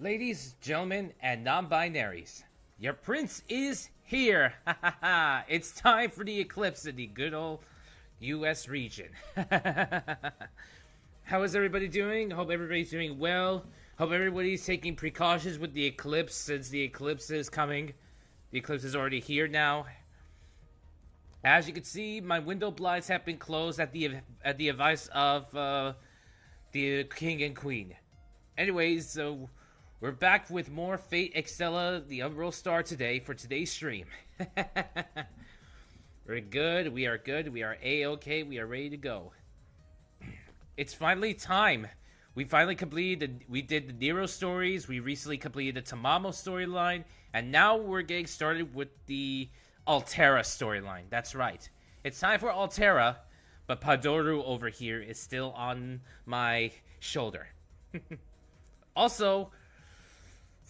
Ladies, gentlemen, and non-binaries, your prince is here! Ha ha ha! It's time for the eclipse in the good old U.S. region. How is everybody doing? Hope everybody's doing well. Hope everybody's taking precautions with the eclipse since the eclipse is coming. The eclipse is already here now. As you can see, my window blinds have been closed at the advice of the king and queen. Anyways, so we're back with more Fate Extella, the Umbral star today for today's stream. We're good. We are good. We are A-okay. We are ready to go. It's finally time. We finally completed. We did the Nero stories. We recently completed the Tamamo storyline, and now we're getting started with the Altera storyline. That's right. It's time for Altera, but Padoru over here is still on my shoulder. Also,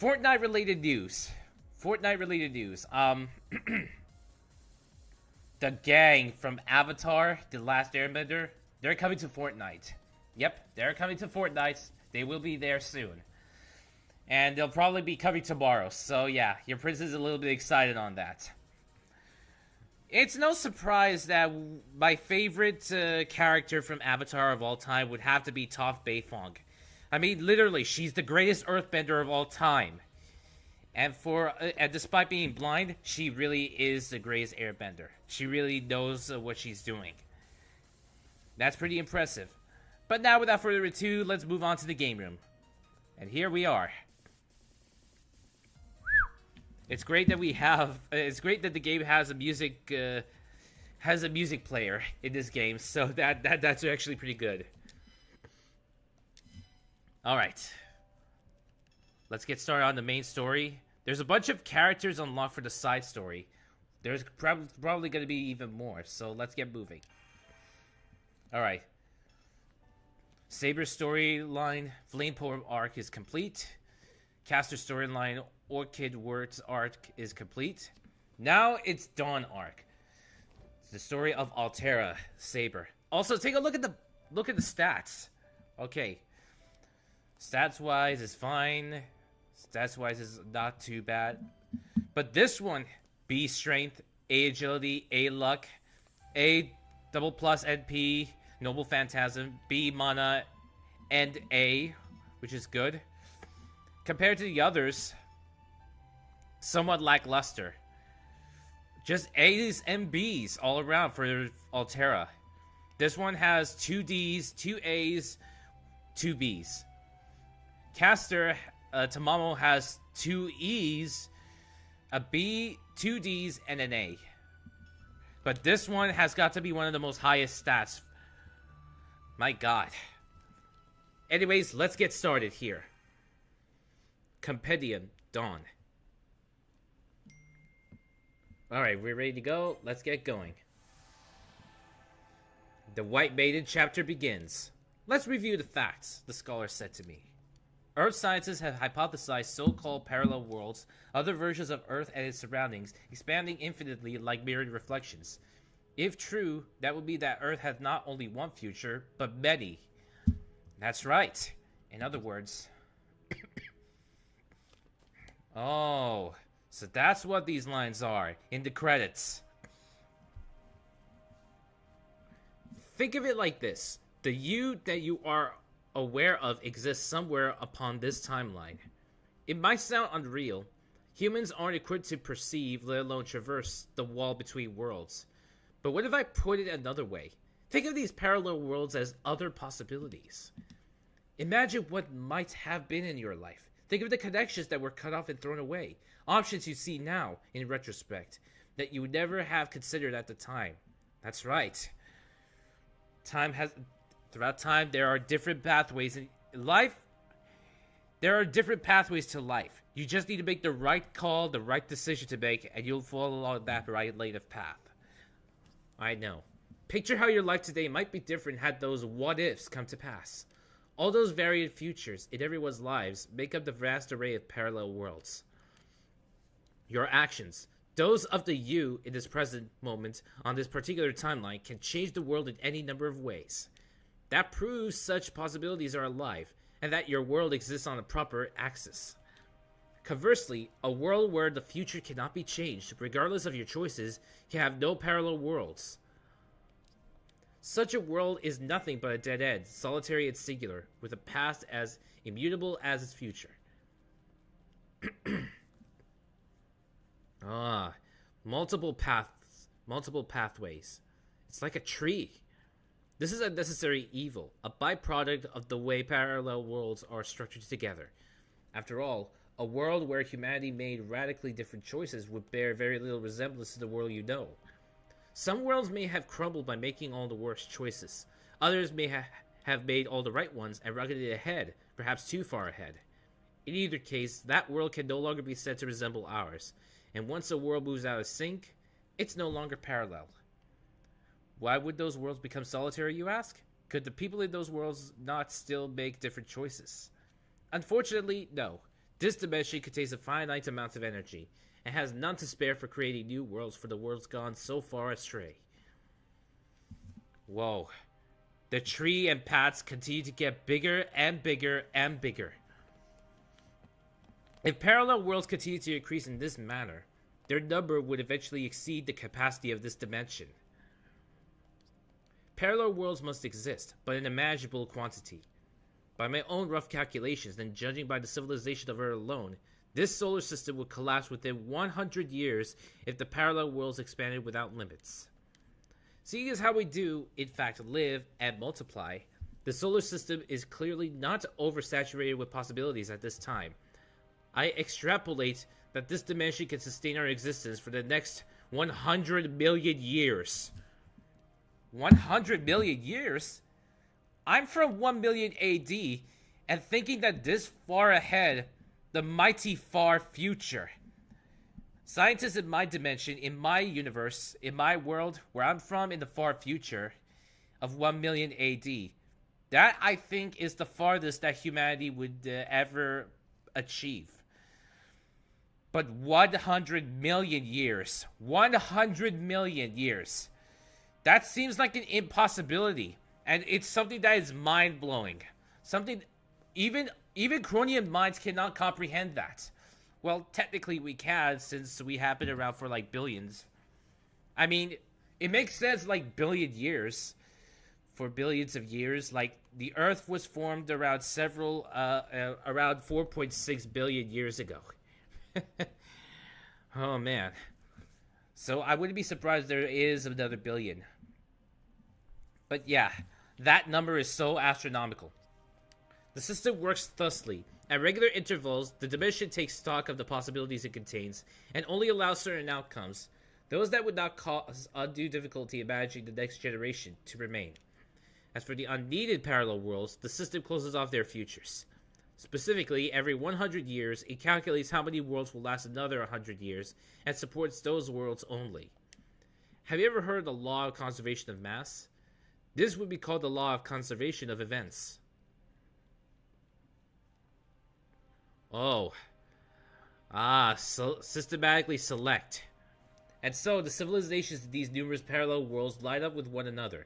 Fortnite-related news. The gang from Avatar, The Last Airbender, they're coming to Fortnite. Yep, they're coming to Fortnite. They will be there soon. And they'll probably be coming tomorrow. So yeah, your prince is a little bit excited on that. It's no surprise that my favorite character from Avatar of all time would have to be Toph Beifong. I mean, literally, she's the greatest earthbender of all time. And despite being blind, she really is the greatest airbender. She really knows what she's doing. That's pretty impressive. But now, without further ado, let's move on to the game room. And here we are. It's great that it's great that the game has a music player in this game. So that's actually pretty good. All right. Let's get started on the main story. There's a bunch of characters unlocked for the side story. There's probably going to be even more, so let's get moving. Alright. Saber storyline, Flamepour arc is complete. Caster storyline, Orchid Words arc is complete. Now it's Dawn arc. It's the story of Altera, Saber. Also, take a look at the stats. Okay. Stats-wise is fine. Stats-wise is not too bad. But this one, B Strength, A Agility, A Luck, A Double Plus NP, Noble Phantasm, B Mana, and A, which is good. Compared to the others, somewhat lackluster. Just A's and B's all around for Altera. This one has 2 D's, 2 A's, 2 B's. Caster Tamamo has 2 E's, a B, 2 D's, and an A. But this one has got to be one of the most highest stats. My god. Anyways, let's get started here. Compendium Dawn. Alright, we're ready to go. Let's get going. The White Maiden chapter begins. Let's review the facts, the scholar said to me. Earth scientists have hypothesized so-called parallel worlds, other versions of Earth and its surroundings, expanding infinitely like mirrored reflections. If true, that would mean that Earth has not only one future, but many. That's right. In other words... Oh, so that's what these lines are in the credits. Think of it like this. The you that you are aware of exists somewhere upon this timeline. It might sound unreal. Humans aren't equipped to perceive, let alone traverse, the wall between worlds. But what if I put it another way? Think of these parallel worlds as other possibilities. Imagine what might have been in your life. Think of the connections that were cut off and thrown away. Options you see now, in retrospect, that you would never have considered at the time. That's right. Throughout time, there are different pathways in life. There are different pathways to life. You just need to make the right call, the right decision to make, and you'll follow along that right lane of path. I know. Picture how your life today might be different had those what-ifs come to pass. All those varied futures in everyone's lives make up the vast array of parallel worlds. Your actions, those of the you in this present moment on this particular timeline, can change the world in any number of ways. That proves such possibilities are alive, and that your world exists on a proper axis. Conversely, a world where the future cannot be changed, regardless of your choices, can have no parallel worlds. Such a world is nothing but a dead end, solitary and singular, with a past as immutable as its future. Multiple pathways. It's like a tree. This is a necessary evil, a byproduct of the way parallel worlds are structured together. After all, a world where humanity made radically different choices would bear very little resemblance to the world you know. Some worlds may have crumbled by making all the worst choices. Others may have made all the right ones and rocketed ahead, perhaps too far ahead. In either case, that world can no longer be said to resemble ours, and once a world moves out of sync, it's no longer parallel. Why would those worlds become solitary, you ask? Could the people in those worlds not still make different choices? Unfortunately, no. This dimension contains a finite amount of energy, and has none to spare for creating new worlds for the worlds gone so far astray. Whoa. The tree and paths continue to get bigger and bigger and bigger. If parallel worlds continue to increase in this manner, their number would eventually exceed the capacity of this dimension. Parallel worlds must exist, but in a manageable quantity. By my own rough calculations, and judging by the civilization of Earth alone, this solar system would collapse within 100 years if the parallel worlds expanded without limits. Seeing as how we do, in fact, live and multiply, the solar system is clearly not oversaturated with possibilities at this time. I extrapolate that this dimension can sustain our existence for the next 100 million years. 100 million years? I'm from 1 million AD, and thinking that this far ahead, the mighty far future. Scientists in my dimension, in my universe, in my world, where I'm from in the far future of 1 million AD, that I think is the farthest that humanity would ever achieve. But 100 million years. 100 million years. That seems like an impossibility. And it's something that is mind-blowing. Something even Cronian minds cannot comprehend that. Well, technically we can, since we have been around for like billions. I mean, it makes sense like billion years. For billions of years, like the Earth was formed around around 4.6 billion years ago. Oh man. So I wouldn't be surprised there is another billion. But yeah, that number is so astronomical. The system works thusly. At regular intervals, the dimension takes stock of the possibilities it contains, and only allows certain outcomes, those that would not cause undue difficulty in managing the next generation, to remain. As for the unneeded parallel worlds, the system closes off their futures. Specifically, every 100 years, it calculates how many worlds will last another 100 years, and supports those worlds only. Have you ever heard of the law of conservation of mass? This would be called the law of conservation of events. Oh. So systematically select. And so, the civilizations in these numerous parallel worlds line up with one another.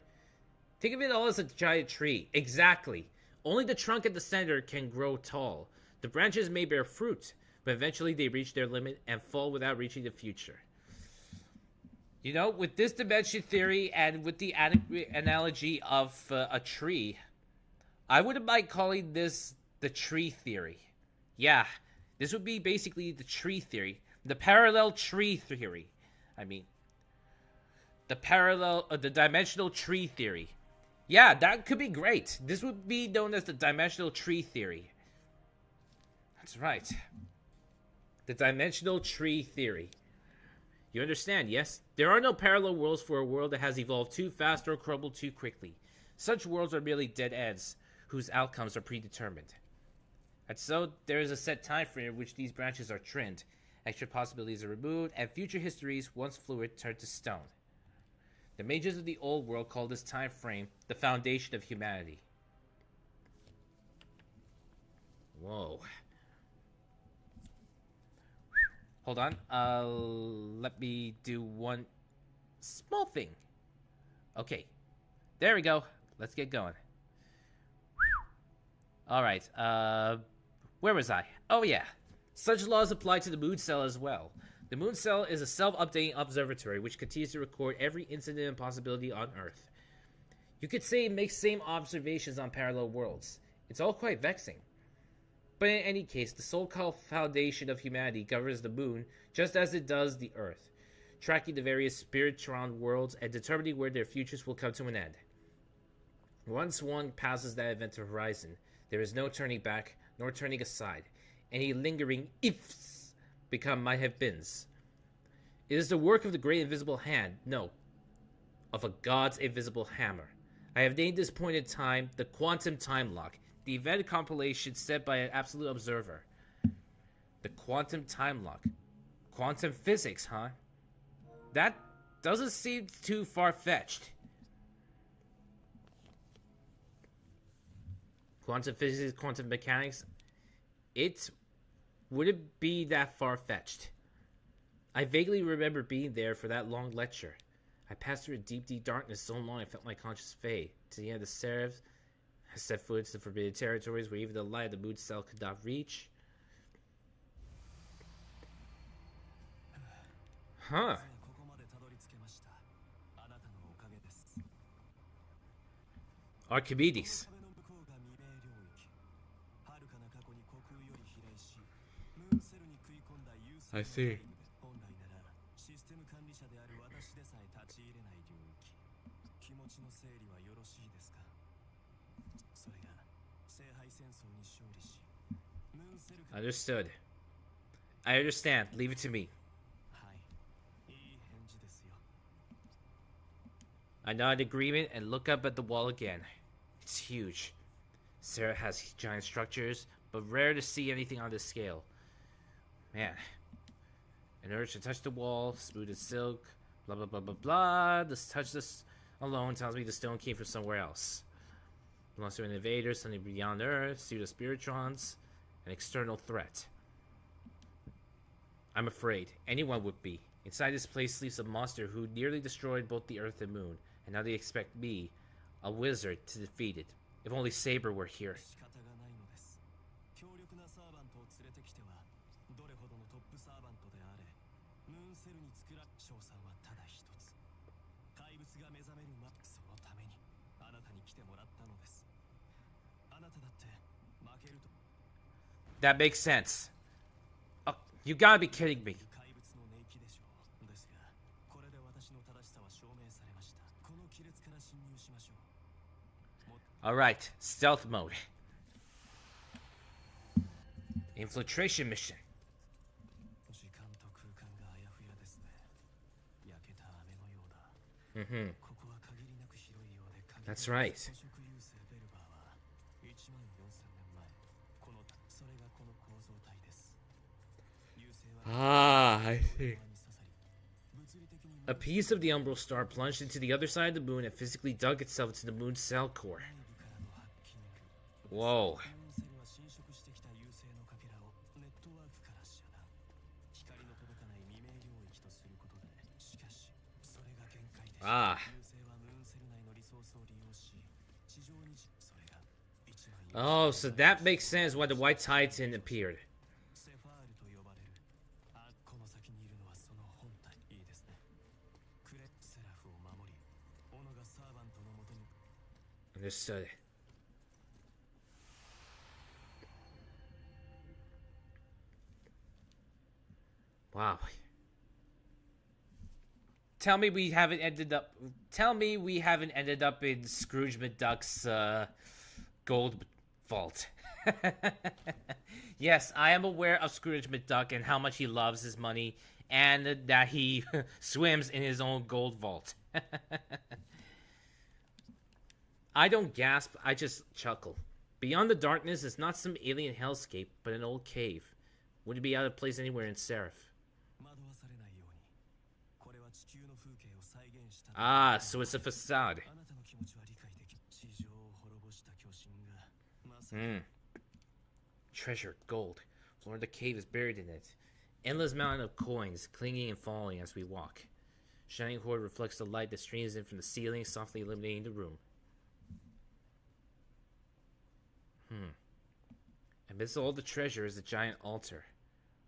Think of it all as a giant tree. Exactly. Only the trunk at the center can grow tall. The branches may bear fruit, but eventually they reach their limit and fall without reaching the future. You know, with this dimension theory and with the analogy of a tree, I wouldn't mind calling this the tree theory. Yeah, this would be basically the tree theory. The parallel tree theory. I mean, the dimensional tree theory. Yeah, that could be great. This would be known as the dimensional tree theory. That's right. The dimensional tree theory. You understand, yes? There are no parallel worlds for a world that has evolved too fast or crumbled too quickly. Such worlds are merely dead ends, whose outcomes are predetermined. And so, there is a set time frame in which these branches are trimmed, extra possibilities are removed, and future histories, once fluid, turn to stone. The mages of the old world call this time frame the foundation of humanity. Whoa. Hold on. Let me do one small thing. Okay. There we go. Let's get going. Alright. Where was I? Oh, yeah. Such laws apply to the moon cell as well. The moon cell is a self-updating observatory which continues to record every incident and possibility on Earth. You could say it makes same observations on parallel worlds. It's all quite vexing. But in any case, the so-called foundation of humanity governs the moon just as it does the Earth, tracking the various spirit-bound worlds and determining where their futures will come to an end. Once one passes that event horizon, there is no turning back, nor turning aside. Any lingering ifs become might have beens. It is the work of the great invisible hand, no, of a god's invisible hammer. I have named this point in time the quantum time lock, the event compilation set by an absolute observer. The quantum time lock. Quantum physics, huh? That doesn't seem too far-fetched. Quantum physics, quantum mechanics, it wouldn't be that far-fetched. I vaguely remember being there for that long lecture. I passed through a deep, deep darkness so long I felt my conscience fade. To the end of the seraphs, I set foot into the forbidden territories where even the light of the moon cell could not reach. Huh. Archimedes. I see. Understood. I understand. Leave it to me. I nod in agreement and look up at the wall again. It's huge. Sarah has giant structures, but rare to see anything on this scale. Man. An urge to touch the wall, smooth as silk, blah blah blah blah blah. This touch this alone tells me the stone came from somewhere else. Belongs to an invader, something beyond Earth, pseudo-spiritrons, an external threat. I'm afraid. Anyone would be. Inside this place sleeps a monster who nearly destroyed both the Earth and Moon, and now they expect me, a wizard, to defeat it. If only Saber were here. That makes sense. Oh, you gotta be kidding me. Alright, stealth mode. Infiltration mission. That's right. Ah, I see. A piece of the Umbral star plunged into the other side of the moon and physically dug itself into the moon's cell core. Whoa. Ah. Oh, so that makes sense why the White Titan appeared. Understood. Wow. Tell me we haven't ended up in Scrooge McDuck's gold vault. Yes, I am aware of Scrooge McDuck and how much he loves his money and that he swims in his own gold vault. I don't gasp, I just chuckle. Beyond the darkness is not some alien hellscape, but an old cave. Wouldn't be out of place anywhere in Seraph. Ah, so it's a facade. Treasure, gold. Floor of the cave is buried in it. Endless mountain of coins, clinging and falling as we walk. Shining hoard reflects the light that streams in from the ceiling, softly illuminating the room. Amidst all the treasure is a giant altar.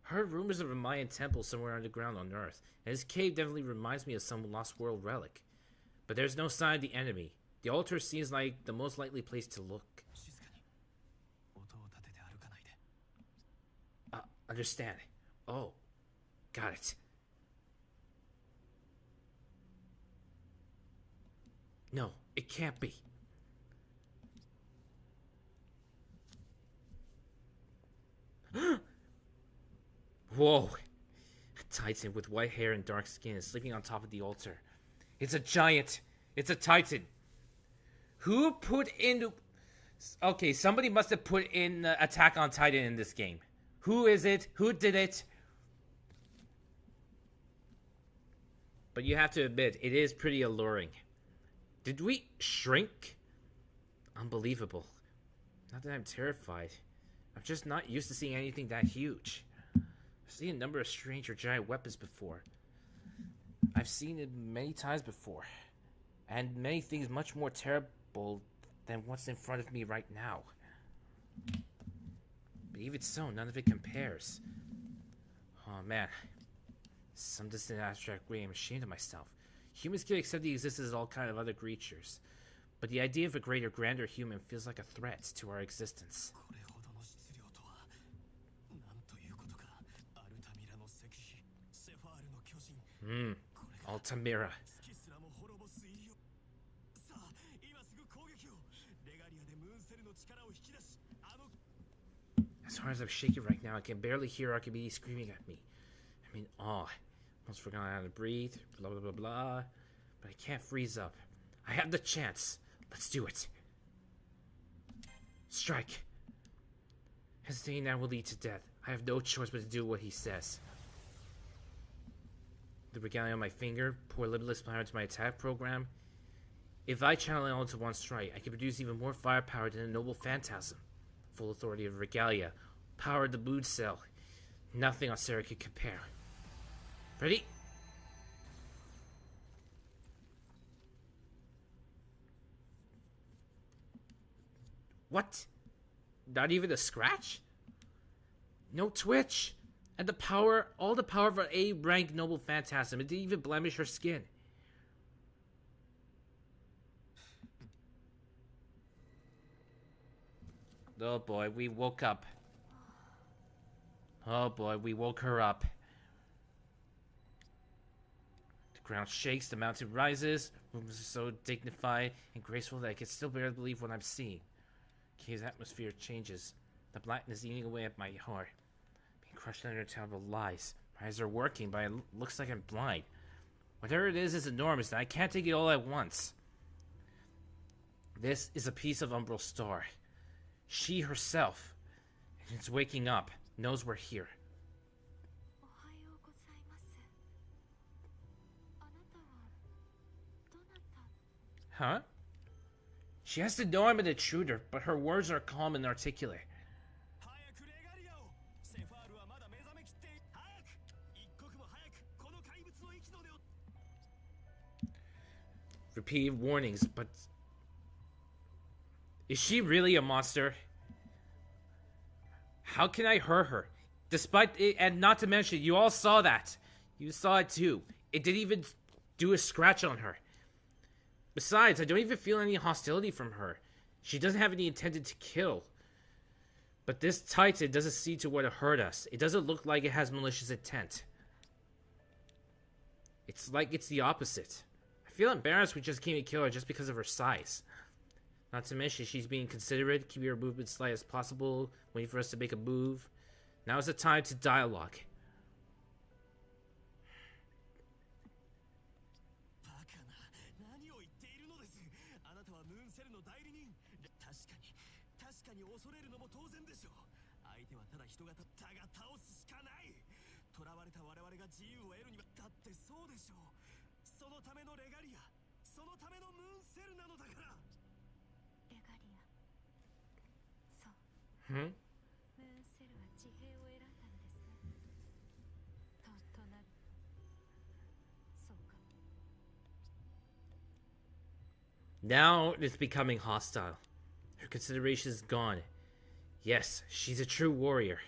Heard rumors of a Mayan temple somewhere underground on Earth, and this cave definitely reminds me of some lost world relic. But there's no sign of the enemy. The altar seems like the most likely place to look. Understand. Oh, got it. No, it can't be. Whoa. A titan with white hair and dark skin is sleeping on top of the altar. It's a giant. It's a titan. Who put in... Okay, somebody must have put in Attack on Titan in this game. Who is it? Who did it? But you have to admit, it is pretty alluring. Did we shrink? Unbelievable. Not that I'm terrified. I'm just not used to seeing anything that huge. I've seen a number of strange or giant weapons before. I've seen it many times before. And many things much more terrible than what's in front of me right now. But even so, none of it compares. Oh man. Some distant abstract way I'm ashamed of myself. Humans can accept the existence of all kind of other creatures. But the idea of a greater, grander human feels like a threat to our existence. Altamira. As hard as I'm shaking right now, I can barely hear Archimedes screaming at me. I'm in awe. Almost forgotten how to breathe, blah blah blah blah. But I can't freeze up. I have the chance. Let's do it. Strike. Hesitating now will lead to death. I have no choice but to do what he says. The regalia on my finger, pour limitless power into my attack program. If I channel it all into one strike, I can produce even more firepower than a noble phantasm. Full authority of regalia, power of the moon cell. Nothing Altera could compare. Ready? What? Not even a scratch? No twitch? And the power, all the power of an A-rank noble phantasm. It didn't even blemish her skin. Oh boy, we woke up. Oh boy, we woke her up. The ground shakes, the mountain rises. Rooms are so dignified and graceful that I can still barely believe what I'm seeing. Cave's atmosphere changes. The blackness eating away at my heart. Being crushed under terrible lies. My eyes are working, but it looks like I'm blind. Whatever it is enormous, and I can't take it all at once. This is a piece of Umbral star. She herself, and it's waking up, knows we're here. Huh? She has to know I'm an intruder, but her words are calm and articulate. Repeated warnings, but... Is she really a monster? How can I hurt her? Despite it, and not to mention, you all saw that. You saw it too. It didn't even do a scratch on her. Besides, I don't even feel any hostility from her. She doesn't have any intended to kill. But this Titan doesn't see to what it hurt us. It doesn't look like it has malicious intent. It's like it's the opposite. I feel embarrassed we just came to kill her just because of her size. Not to mention, she's being considerate, keeping her movement slight as possible, waiting for us to make a move. Now is the time to dialogue. Now it's becoming hostile. Her consideration is gone. Yes, she's a true warrior.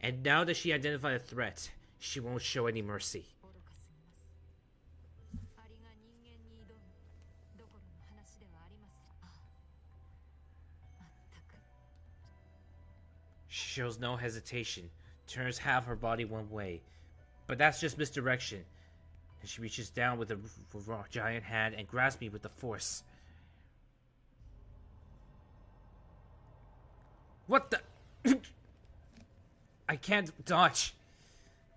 And now that she identified a threat, she won't show any mercy. She shows no hesitation, turns half her body one way. But that's just misdirection. And she reaches down with a giant hand and grabs me with the force. What the? I can't dodge.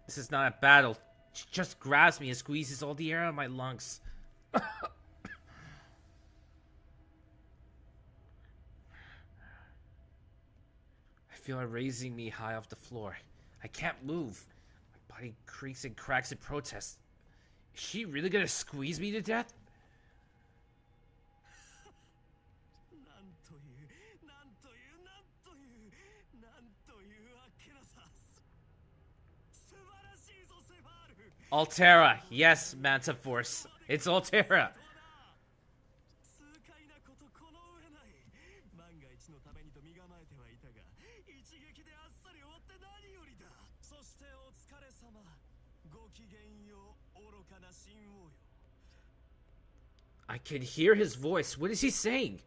This is not a battle. She just grabs me and squeezes all the air out of my lungs. I feel her raising me high off the floor. I can't move. My body creaks and cracks in protest. Is she really gonna squeeze me to death? Altera. Yes, Manta Force. It's Altera. I can hear his voice. What is he saying?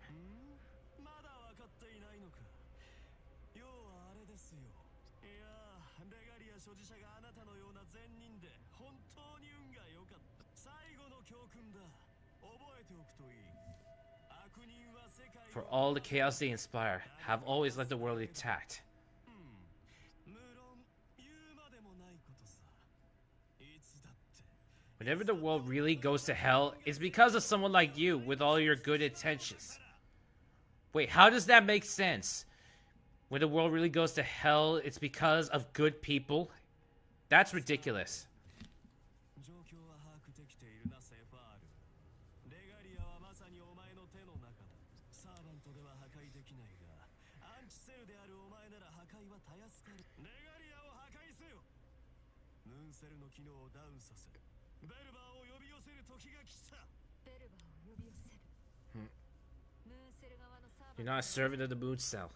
For all the chaos they inspire, have always let the world intact. Whenever the world really goes to hell, it's because of someone like you with all your good intentions. Wait, how does that make sense? When the world really goes to hell, it's because of good people? That's ridiculous. You're not a servant of the moon cell.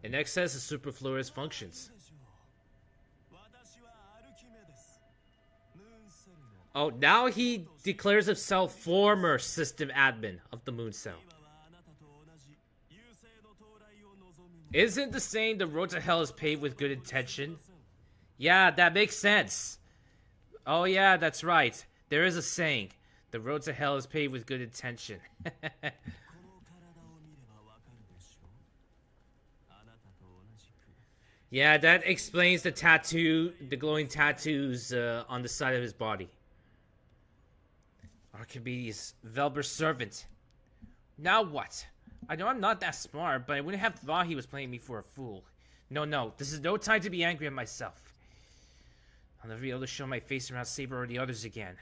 In excess of superfluous functions. Oh, now he declares himself former system admin of the moon cell. Isn't the saying the road to hell is paved with good intention? Yeah, that makes sense. Oh yeah, that's right. There is a saying. The road to hell is paved with good intention. Yeah, that explains the tattoo, the glowing tattoos on the side of his body. Archimedes, Velber's servant. Now what? I know I'm not that smart, but I wouldn't have thought he was playing me for a fool. No, this is no time to be angry at myself. I'll never be able to show my face around Saber or the others again.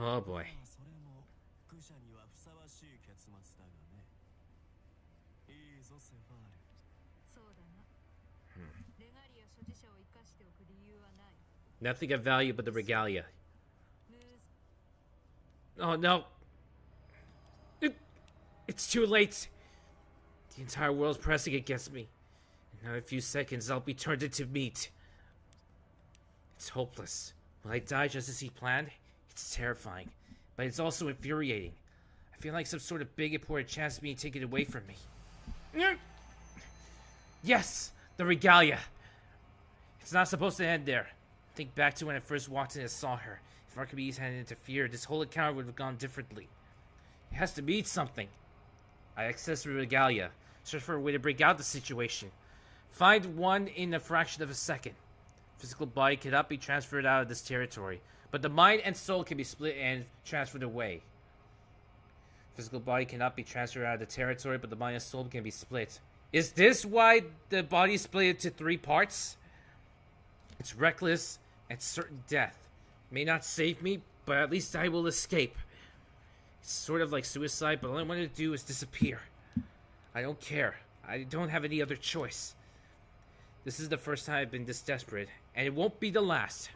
Oh boy. Nothing of value but the regalia. Oh no. It's too late. The entire world's pressing against me. In another few seconds, I'll be turned into meat. It's hopeless. Will I die just as he planned? It's terrifying, but it's also infuriating. I feel like some sort of big important chance is being taken away from me. Yes! The regalia! It's not supposed to end there. Think back to when I first walked in and saw her. If Archimedes hadn't interfered, this whole encounter would have gone differently. It has to mean something. I access the regalia. Search for a way to break out the situation. Find one in a fraction of a second. Physical body cannot be transferred out of this territory, but the mind and soul can be split and transferred away. Physical body cannot be transferred out of the territory, but the mind and soul can be split. Is this why the body is split into 3 parts? It's reckless, and certain death. May not save me, but at least I will escape. It's sort of like suicide, but all I want to do is disappear. I don't care. I don't have any other choice. This is the first time I've been this desperate, and it won't be the last.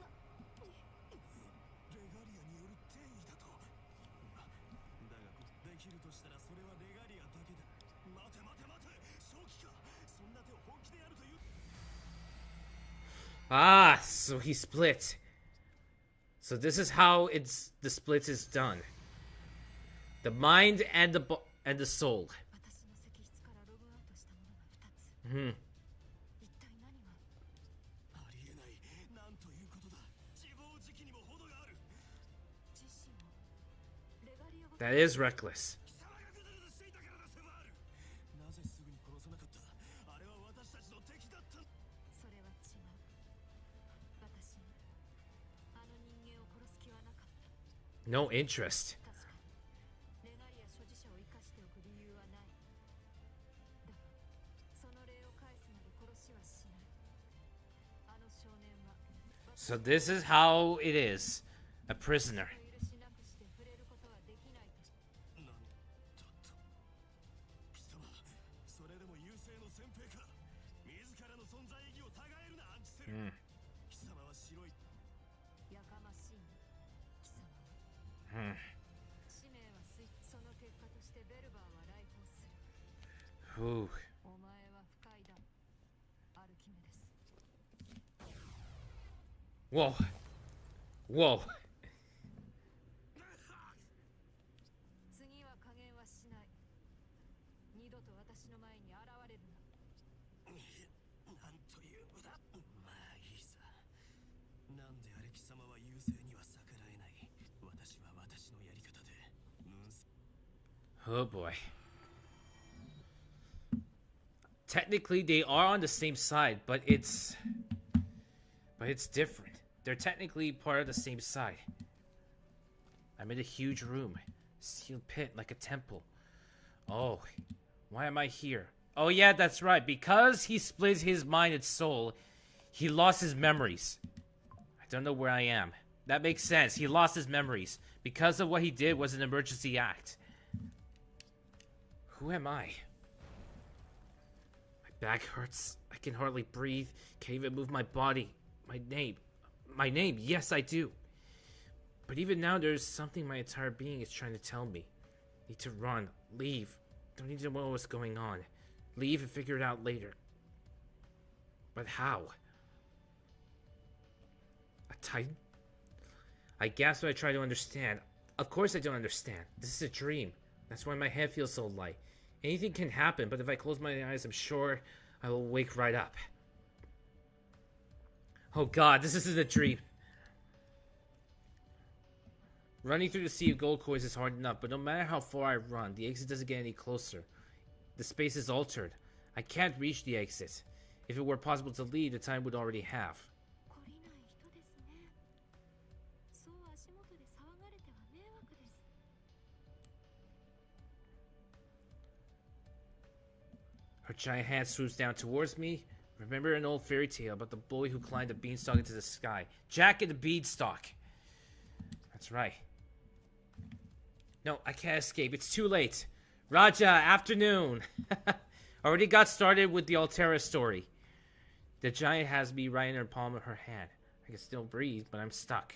Ah, so he split. So this is how the split is done. The mind and the soul. That is reckless. No interest. So this is how it is. A prisoner. Ooh. Whoa. Whoa. Oh boy. Technically, they are on the same side, but it's different. They're technically part of the same side. I'm in a huge room, sealed pit like a temple. Oh, why am I here? Oh yeah, that's right. Because he split his mind and soul, he lost his memories. I don't know where I am. That makes sense. He lost his memories because of what he did was an emergency act. Who am I? Back hurts. I can hardly breathe. Can't even move my body. My name. Yes, I do. But even now, there's something my entire being is trying to tell me. Need to run. Leave. Don't need to know what's going on. Leave and figure it out later. But how? A Titan? I gasp when I try to understand. Of course I don't understand. This is a dream. That's why my head feels so light. Anything can happen, but if I close my eyes, I'm sure I will wake right up. Oh god, this isn't a dream. Running through the sea of gold coins is hard enough, but no matter how far I run, the exit doesn't get any closer. The space is altered. I can't reach the exit. If it were possible to leave, the time would already have. Her giant hand swoops down towards me. Remember an old fairy tale about the boy who climbed a beanstalk into the sky. Jack and the Beanstalk. That's right. No, I can't escape. It's too late. Raja, afternoon. Already got started with the Altera story. The giant has me right in the palm of her hand. I can still breathe, but I'm stuck.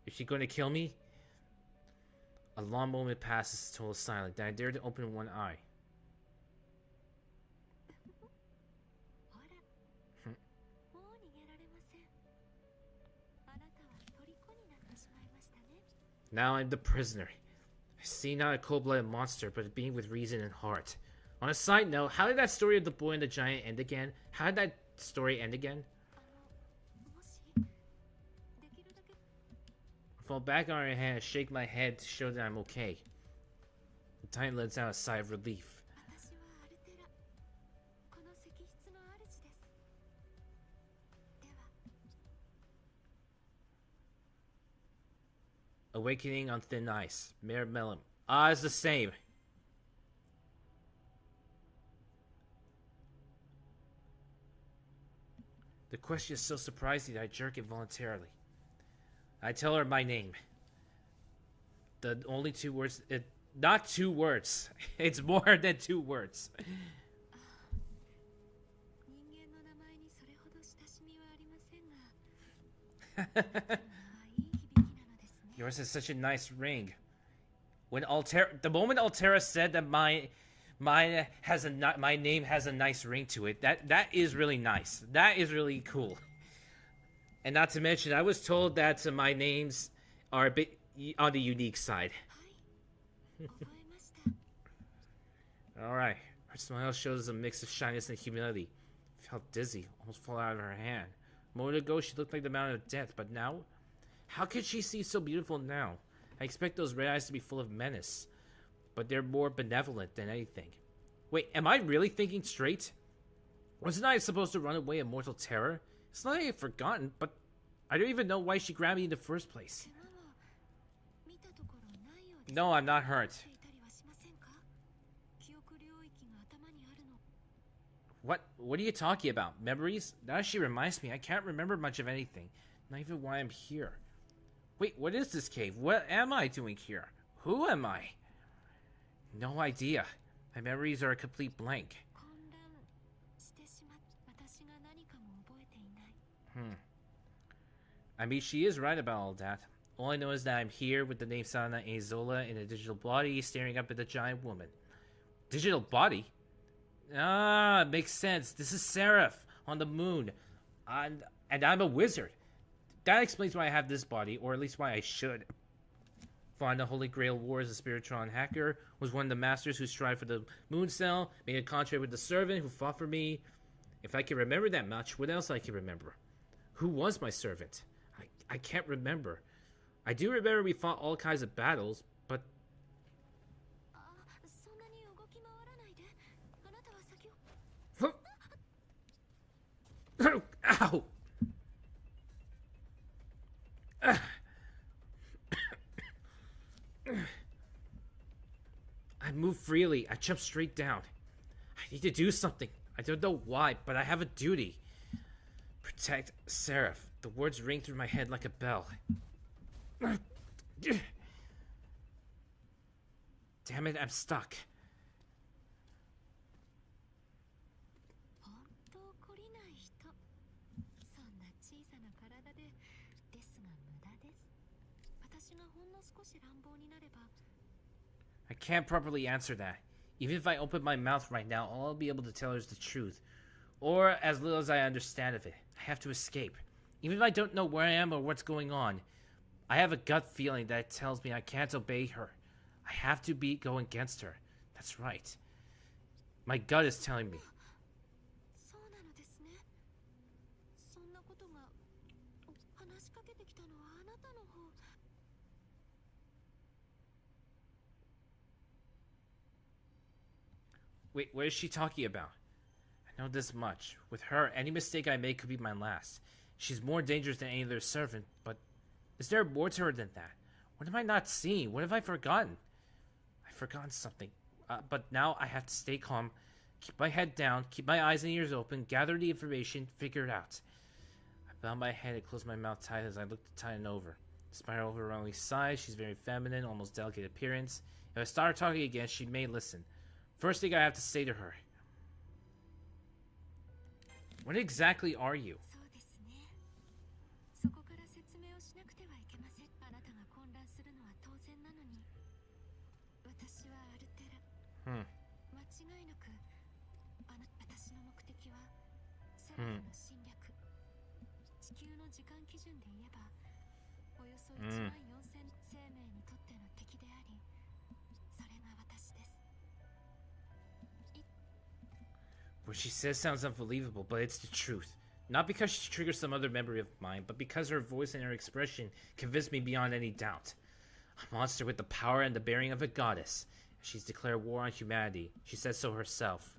Is she going to kill me? A long moment passes, total silence. Then I dare to open one eye. Now I'm the prisoner. I see not a cold-blooded monster, but a being with reason and heart. On a side note, how did that story of the boy and the giant end again? How did that story end again? I fall back on her hand and shake my head to show that I'm okay. The giant lets out a sigh of relief. Awakening on thin ice. Mayor Mellum. Ah, it's the same. The question is so surprising that I jerk involuntarily. I tell her my name. The only 2 words. Not 2 words. It's more than 2 words. Yours is such a nice ring. When the moment Altera said that my name has a nice ring to it, that is really nice. That is really cool. And not to mention, I was told that my names are a bit on the unique side. Alright. Her smile shows a mix of shyness and humility. Felt dizzy, almost fall out of her hand. A moment ago, she looked like the mountain of death, but now? How could she see so beautiful now? I expect those red eyes to be full of menace, but they're more benevolent than anything. Wait, am I really thinking straight? Wasn't I supposed to run away in mortal terror? It's not like I've forgotten, but I don't even know why she grabbed me in the first place. No, I'm not hurt. What are you talking about? Memories? Now she reminds me, I can't remember much of anything. Not even why I'm here. Wait, what is this cave? What am I doing here? Who am I? No idea. My memories are a complete blank. I mean, she is right about all that. All I know is that I'm here with the name Sana Azola in a digital body staring up at the giant woman. Digital body? Ah, makes sense. This is Seraph on the moon. And I'm a wizard. That explains why I have this body, or at least why I should. Find the Holy Grail War as a Spiritron hacker, was one of the masters who strived for the moon cell, made a contract with the servant who fought for me. If I can remember that much, what else I can remember? Who was my servant? I can't remember. I do remember we fought all kinds of battles, but... Ow! I move freely. I jump straight down. I need to do something. I don't know why, but I have a duty. Protect Seraph. The words ring through my head like a bell. Damn it, I'm stuck. I can't properly answer that. Even if I open my mouth right now, all I'll be able to tell her is the truth. Or as little as I understand of it. I have to escape. Even if I don't know where I am or what's going on. I have a gut feeling that tells me I can't obey her. I have to go against her. That's right. My gut is telling me. Wait, what is she talking about? I know this much. With her, any mistake I make could be my last. She's more dangerous than any other servant, but is there more to her than that? What am I not seeing? What have I forgotten? I've forgotten something. But now I have to stay calm, keep my head down, keep my eyes and ears open, gather the information, figure it out. I bow my head and close my mouth tight as I look to Titan over. Spiral over her only side, she's very feminine, almost delicate appearance. If I start talking again, she may listen. First thing I have to say to her. What exactly are you? What she says sounds unbelievable, but it's the truth. Not because she triggers some other memory of mine, but because her voice and her expression convince me beyond any doubt. A monster with the power and the bearing of a goddess. She's declared war on humanity. She says so herself.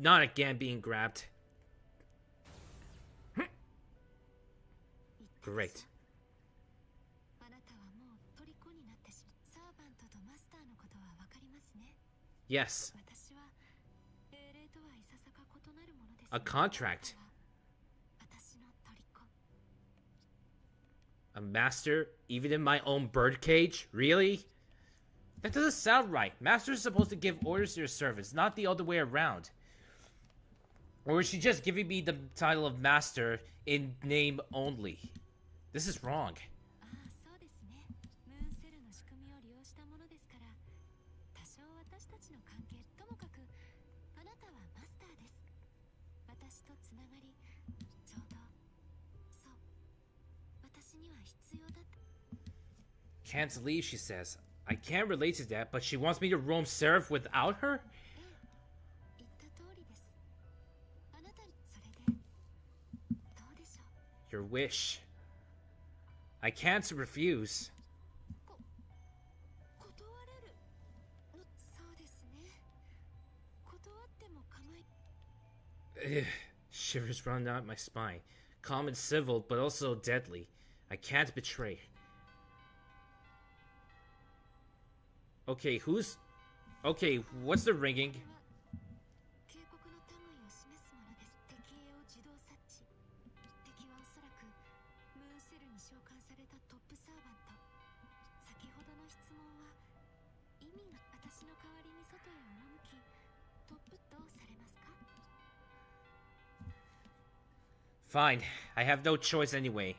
Not again being grabbed. Yes. A contract. A master, even in my own birdcage? Really? That doesn't sound right. Masters are supposed to give orders to your servants, not the other way around. Or is she just giving me the title of master in name only? This is wrong. Can't leave, she says. I can't relate to that, but she wants me to roam Seraph without her? Your wish. I can't refuse. Ugh, shivers run down my spine. Calm and civil, but also deadly. I can't betray. Okay, Okay, what's the ringing? Fine, I have no choice anyway.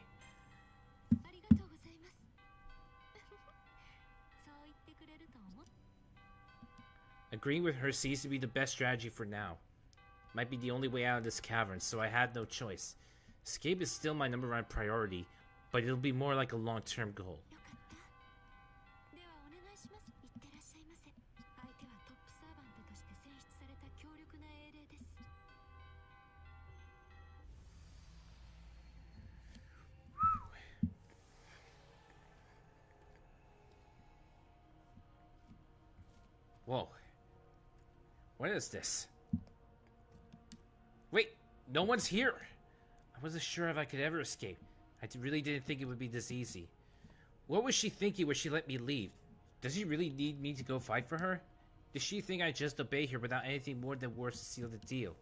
Agreeing with her seems to be the best strategy for now. Might be the only way out of this cavern, so I had no choice. Escape is still my #1 priority, but it'll be more like a long-term goal. Whoa. What is this? Wait, no one's here. I wasn't sure if I could ever escape. I really didn't think it would be this easy. What was she thinking when she let me leave? Does she really need me to go fight for her? Does she think I just obey her without anything more than words to seal the deal?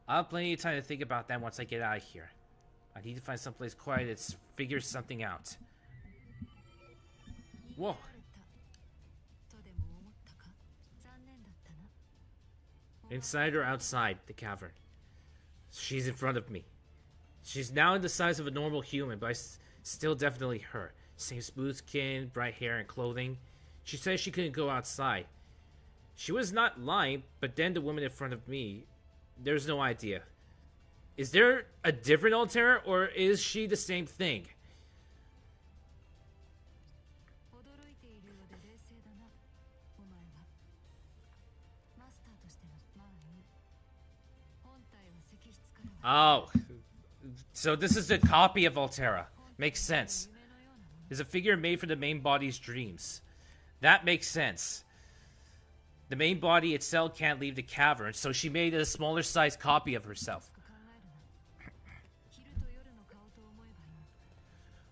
I'll have plenty of time to think about that once I get out of here. I need to find someplace quiet and figure something out. Whoa. Inside or outside the cavern? She's in front of me. She's now in the size of a normal human, but still definitely her. Same smooth skin, bright hair, and clothing. She said she couldn't go outside. She was not lying, but then the woman in front of me, there's no idea. Is there a different Altera, or is she the same thing? Oh, so this is a copy of Altera. Makes sense. Is a figure made for the main body's dreams. That makes sense. The main body itself can't leave the cavern, so she made a smaller sized copy of herself.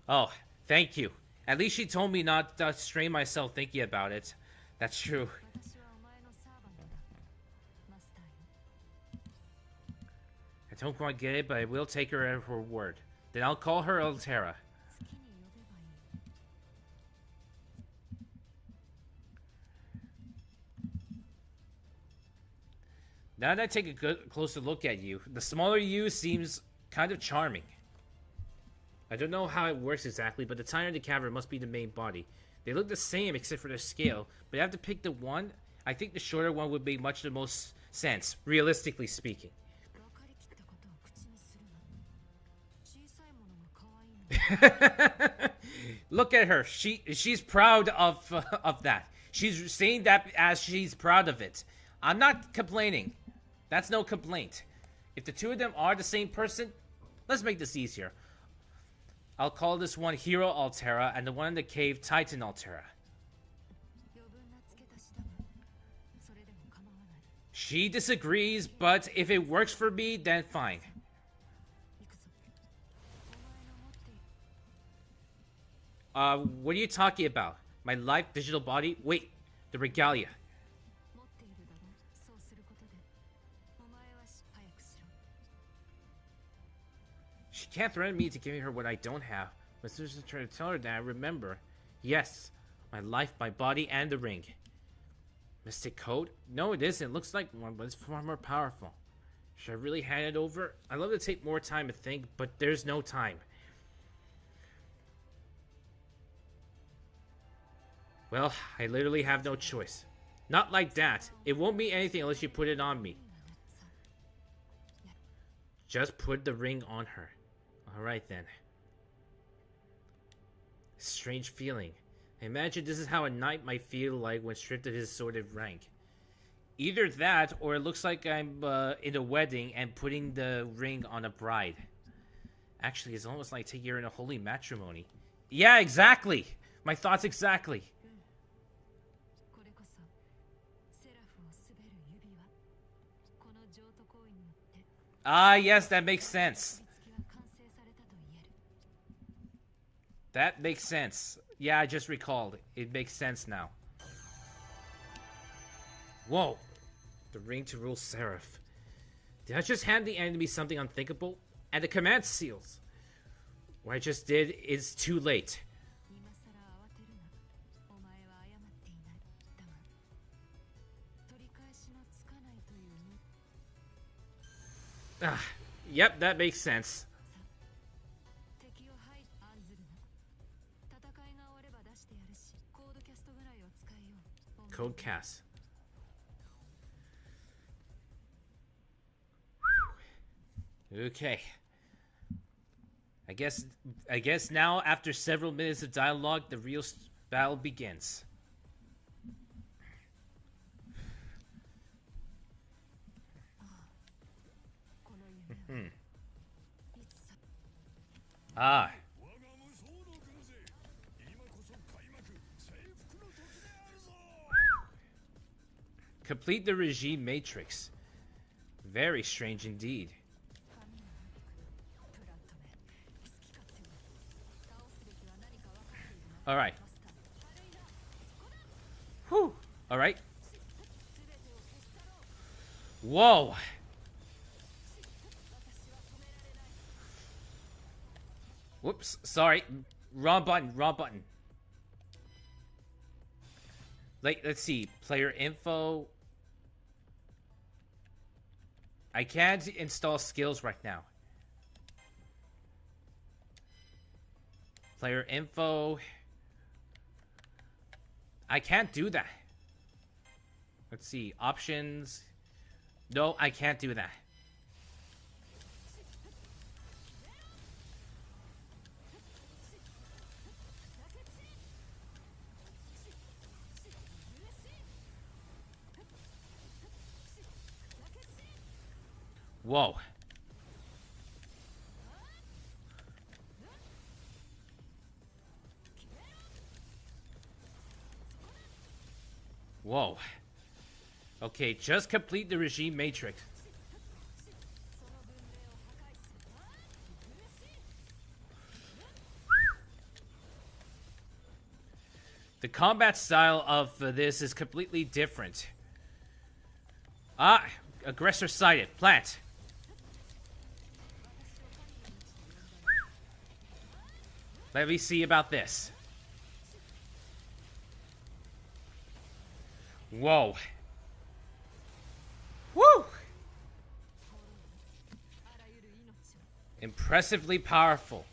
Oh, thank you. At least she told me not to strain myself thinking about it. That's true. I don't quite get it, but I will take her at her word. Then I'll call her Altera. Now that I take a closer look at you, the smaller you seems kind of charming. I don't know how it works exactly, but the tire in the cavern must be the main body. They look the same except for their scale, but I have to pick the one. I think the shorter one would make much the most sense, realistically speaking. Look at her. She's proud of that. She's saying that as she's proud of it. I'm not complaining. That's no complaint. If the two of them are the same person, let's make this easier. I'll call this one Hero Altera and the one in the cave Titan Altera. She disagrees, but if it works for me, then fine. What are you talking about? My life digital body? Wait, the regalia. She can't threaten me to giving her what I don't have. But Susan's trying to tell her that I remember. Yes, my life, my body, and the ring. Mystic Code? No, it isn't. Looks like one, but it's far more powerful. Should I really hand it over? I'd love to take more time to think, but there's no time. Well, I literally have no choice. Not like that. It won't mean anything unless you put it on me. Just put the ring on her. Alright then. Strange feeling. I imagine this is how a knight might feel like when stripped of his sordid rank. Either that, or it looks like I'm in a wedding and putting the ring on a bride. Actually, it's almost like taking her in a holy matrimony. Yeah, exactly! My thoughts exactly. Ah, yes, that makes sense. That makes sense. Yeah, I just recalled. It makes sense now. Whoa. The ring to rule Seraph. Did I just hand the enemy something unthinkable? And the command seals. What I just did is too late. Ah, yep, that makes sense. Code cast. Okay. I guess now, after several minutes of dialogue, the real battle begins. Ah. Complete the regime matrix. Very strange indeed. Alright. Whew. Alright. Whoa. Whoops. Sorry. Wrong button. Wrong button. Let's see. Player info. I can't install skills right now. Player info. I can't do that. Let's see. Options. No, I can't do that. Whoa. Whoa. Okay, just complete the regime matrix. The combat style of this is completely different. Ah, aggressor sighted. Plant. Let me see about this. Whoa. Woo! Impressively powerful.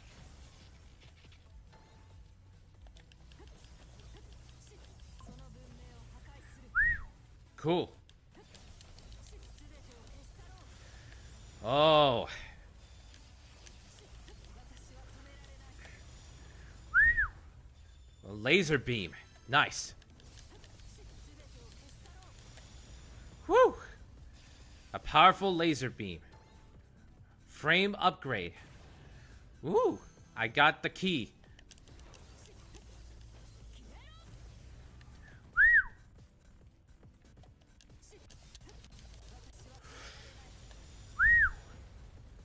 Cool. Oh. A laser beam. Nice. Woo! A powerful laser beam. Frame upgrade. Woo! I got the key.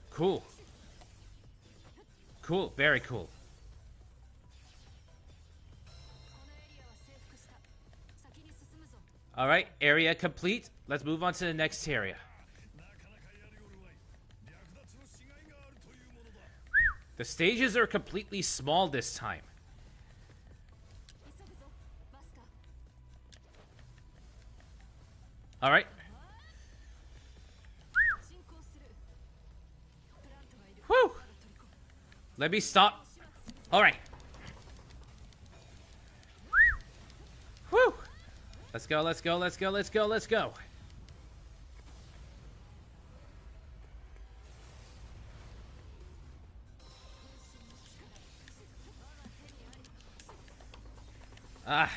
Cool. Cool. Very cool. Alright, area complete. Let's move on to the next area. The stages are completely small this time. Alright. Whew! Let me stop. Alright. Whew! Let's go, let's go, let's go, let's go, let's go. Ah.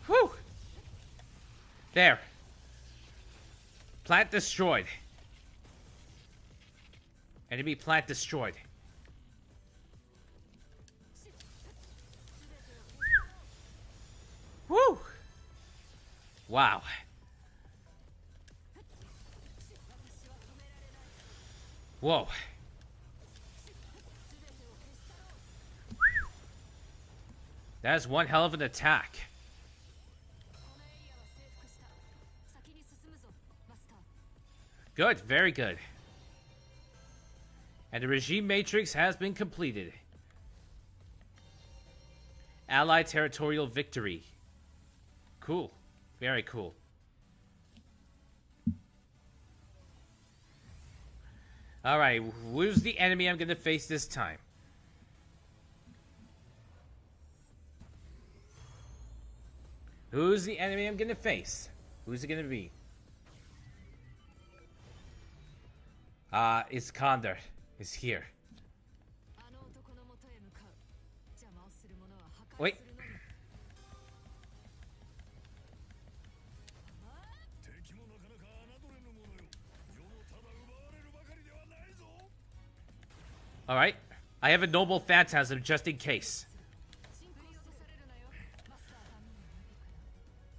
Whew. There. Plant destroyed. Enemy plant destroyed. Woo! Wow. Whoa. That's one hell of an attack. Good, very good. And the regime matrix has been completed. Allied territorial victory. Cool. Very cool. Alright, who's the enemy I'm gonna face this time? Who's the enemy I'm gonna face? Who's it gonna be? Iskander is here. Wait. Alright. I have a noble phantasm just in case.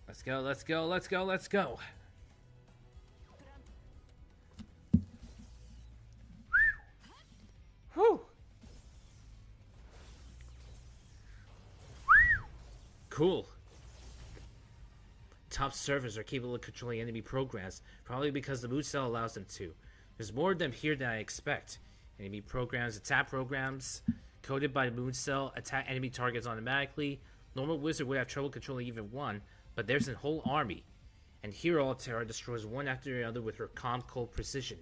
Let's go, let's go, let's go, let's go. Whew. Cool. Top servers are capable of controlling enemy programs, probably because the mood cell allows them to. There's more of them here than I expect. Enemy programs, attack programs, coded by moon cell, attack enemy targets automatically. Normal wizard would have trouble controlling even one, but there's a whole army. And here Altera destroys one after the other with her calm, cold precision.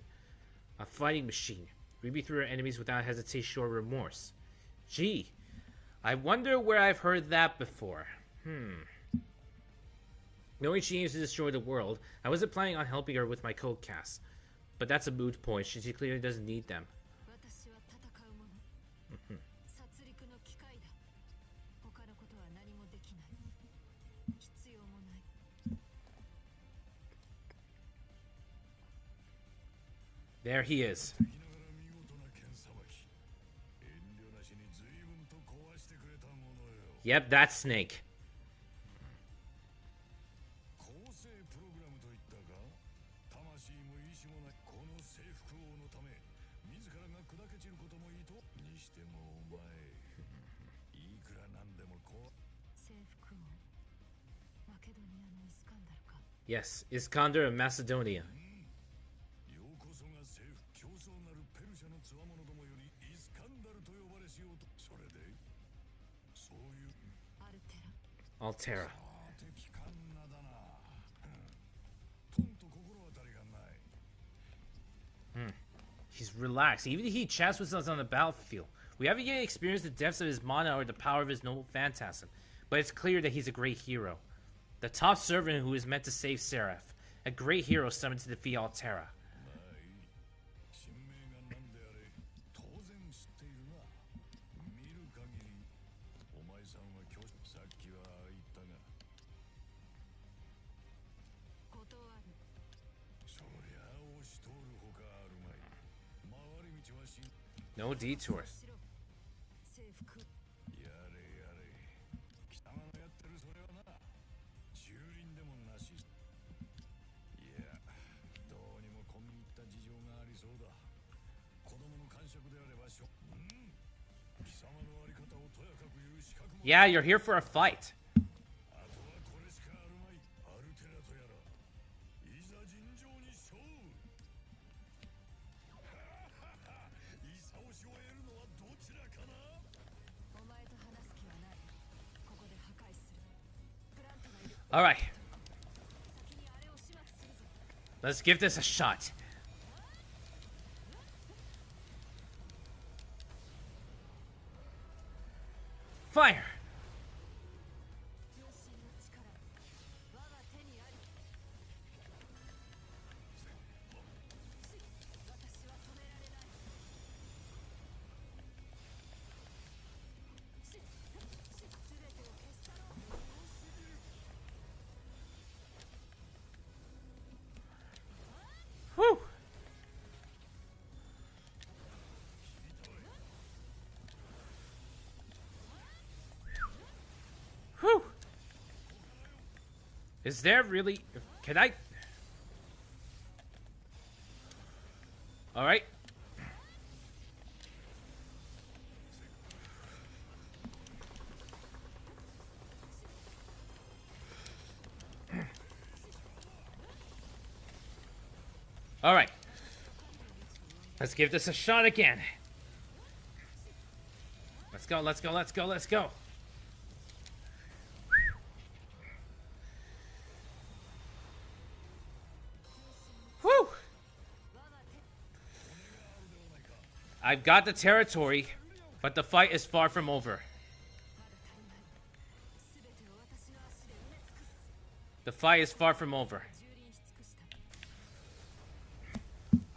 A fighting machine. Read me through her enemies without hesitation or remorse. Gee, I wonder where I've heard that before. Knowing she aims to destroy the world, I wasn't planning on helping her with my code cast. But that's a moot point, she clearly doesn't need them. There he is. Yep, that's Snake. Yes, Iskander of Macedonia. Altera. He's relaxed. Even he chats with us on the battlefield. We haven't yet experienced the depths of his mana or the power of his noble phantasm, but it's clear that he's a great hero. The top servant who is meant to save Seraph. A great hero summoned to defeat Altera. No detour. Yeah, you're here for a fight. Alright. Let's give this a shot. Fire! Whew! Whew! Is there really... Can I... Alright. Alright. Let's give this a shot again. Let's go, let's go, let's go, let's go. Whew! I've got the territory, but the fight is far from over. The fight is far from over.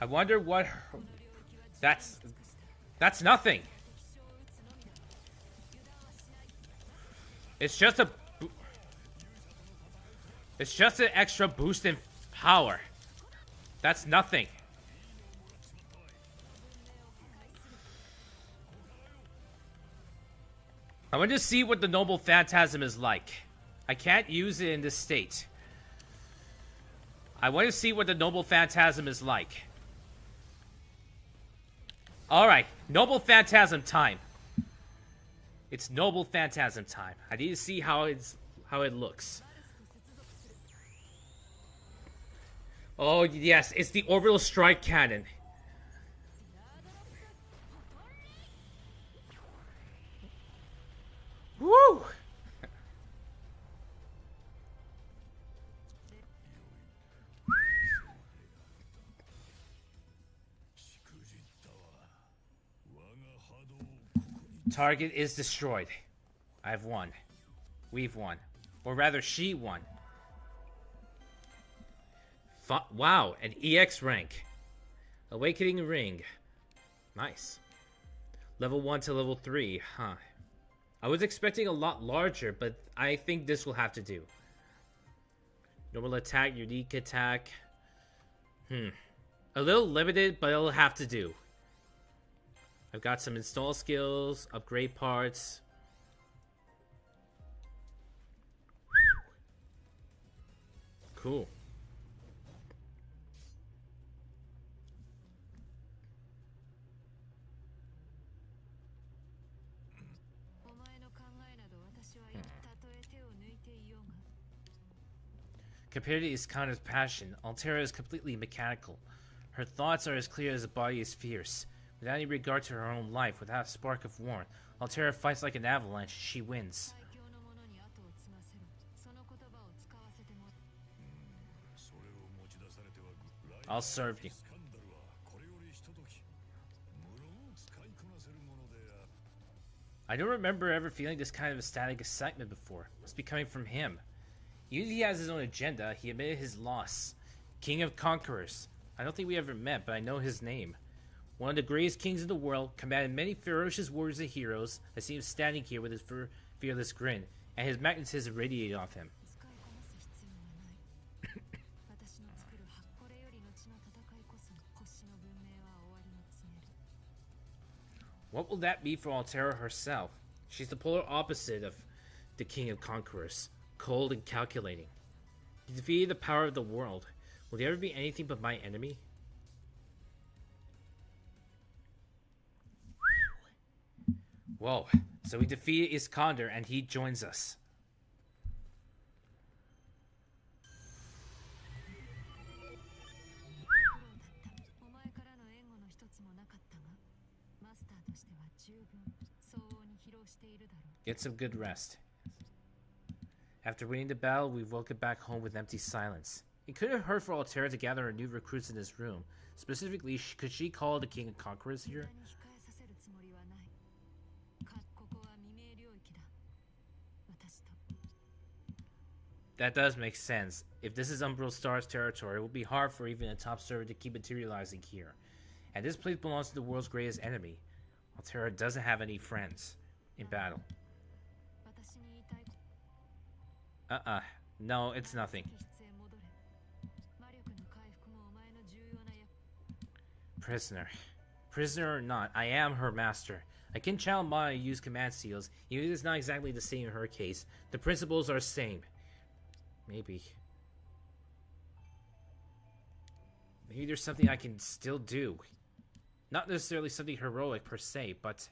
I wonder what... That's nothing. It's just a... It's just an extra boost in power. That's nothing. I want to see what the Noble Phantasm is like. I can't use it in this state. I want to see what the Noble Phantasm is like. Alright, Noble Phantasm time. It's Noble Phantasm time. I need to see how it looks. Oh yes, it's the Orbital Strike Cannon. Woo! Target is destroyed. I've won. We've won. Or rather, she won. Wow, an EX rank. Awakening Ring. Nice. Level 1 to level 3, huh. I was expecting a lot larger, but I think this will have to do. Normal attack, unique attack. A little limited, but it'll have to do. I've got some install skills, upgrade parts. Cool. Compared to Iskandr's passion, Altera is completely mechanical. Her thoughts are as clear as the body is fierce. Without any regard to her own life, without a spark of warmth, Altera fights like an avalanche. She wins. I'll serve you. I don't remember ever feeling this kind of ecstatic excitement before. Must be coming from him. Even if he has his own agenda, he admitted his loss. King of Conquerors. I don't think we ever met, but I know his name. One of the greatest kings in the world, commanded many ferocious warriors and heroes. I see him standing here with his fearless grin, and his magnetism radiating off him. What will that be for Altera herself? She's the polar opposite of the King of Conquerors, cold and calculating. He defeated the power of the world. Will he ever be anything but my enemy? Whoa, so we defeated Iskander and he joins us. Get some good rest. After winning the battle, we woke it back home with empty silence. It couldn't hurt for Altera to gather her new recruits in this room. Specifically, could she call the King of Conquerors here? That does make sense. If this is Umbral Star's territory, it will be hard for even a top server to keep materializing here. And this place belongs to the world's greatest enemy. Altera doesn't have any friends in battle. No, it's nothing. Prisoner or not, I am her master. I can channel mana and use command seals, even if it's not exactly the same in her case. The principles are the same. Maybe there's something I can still do. Not necessarily something heroic per se, but...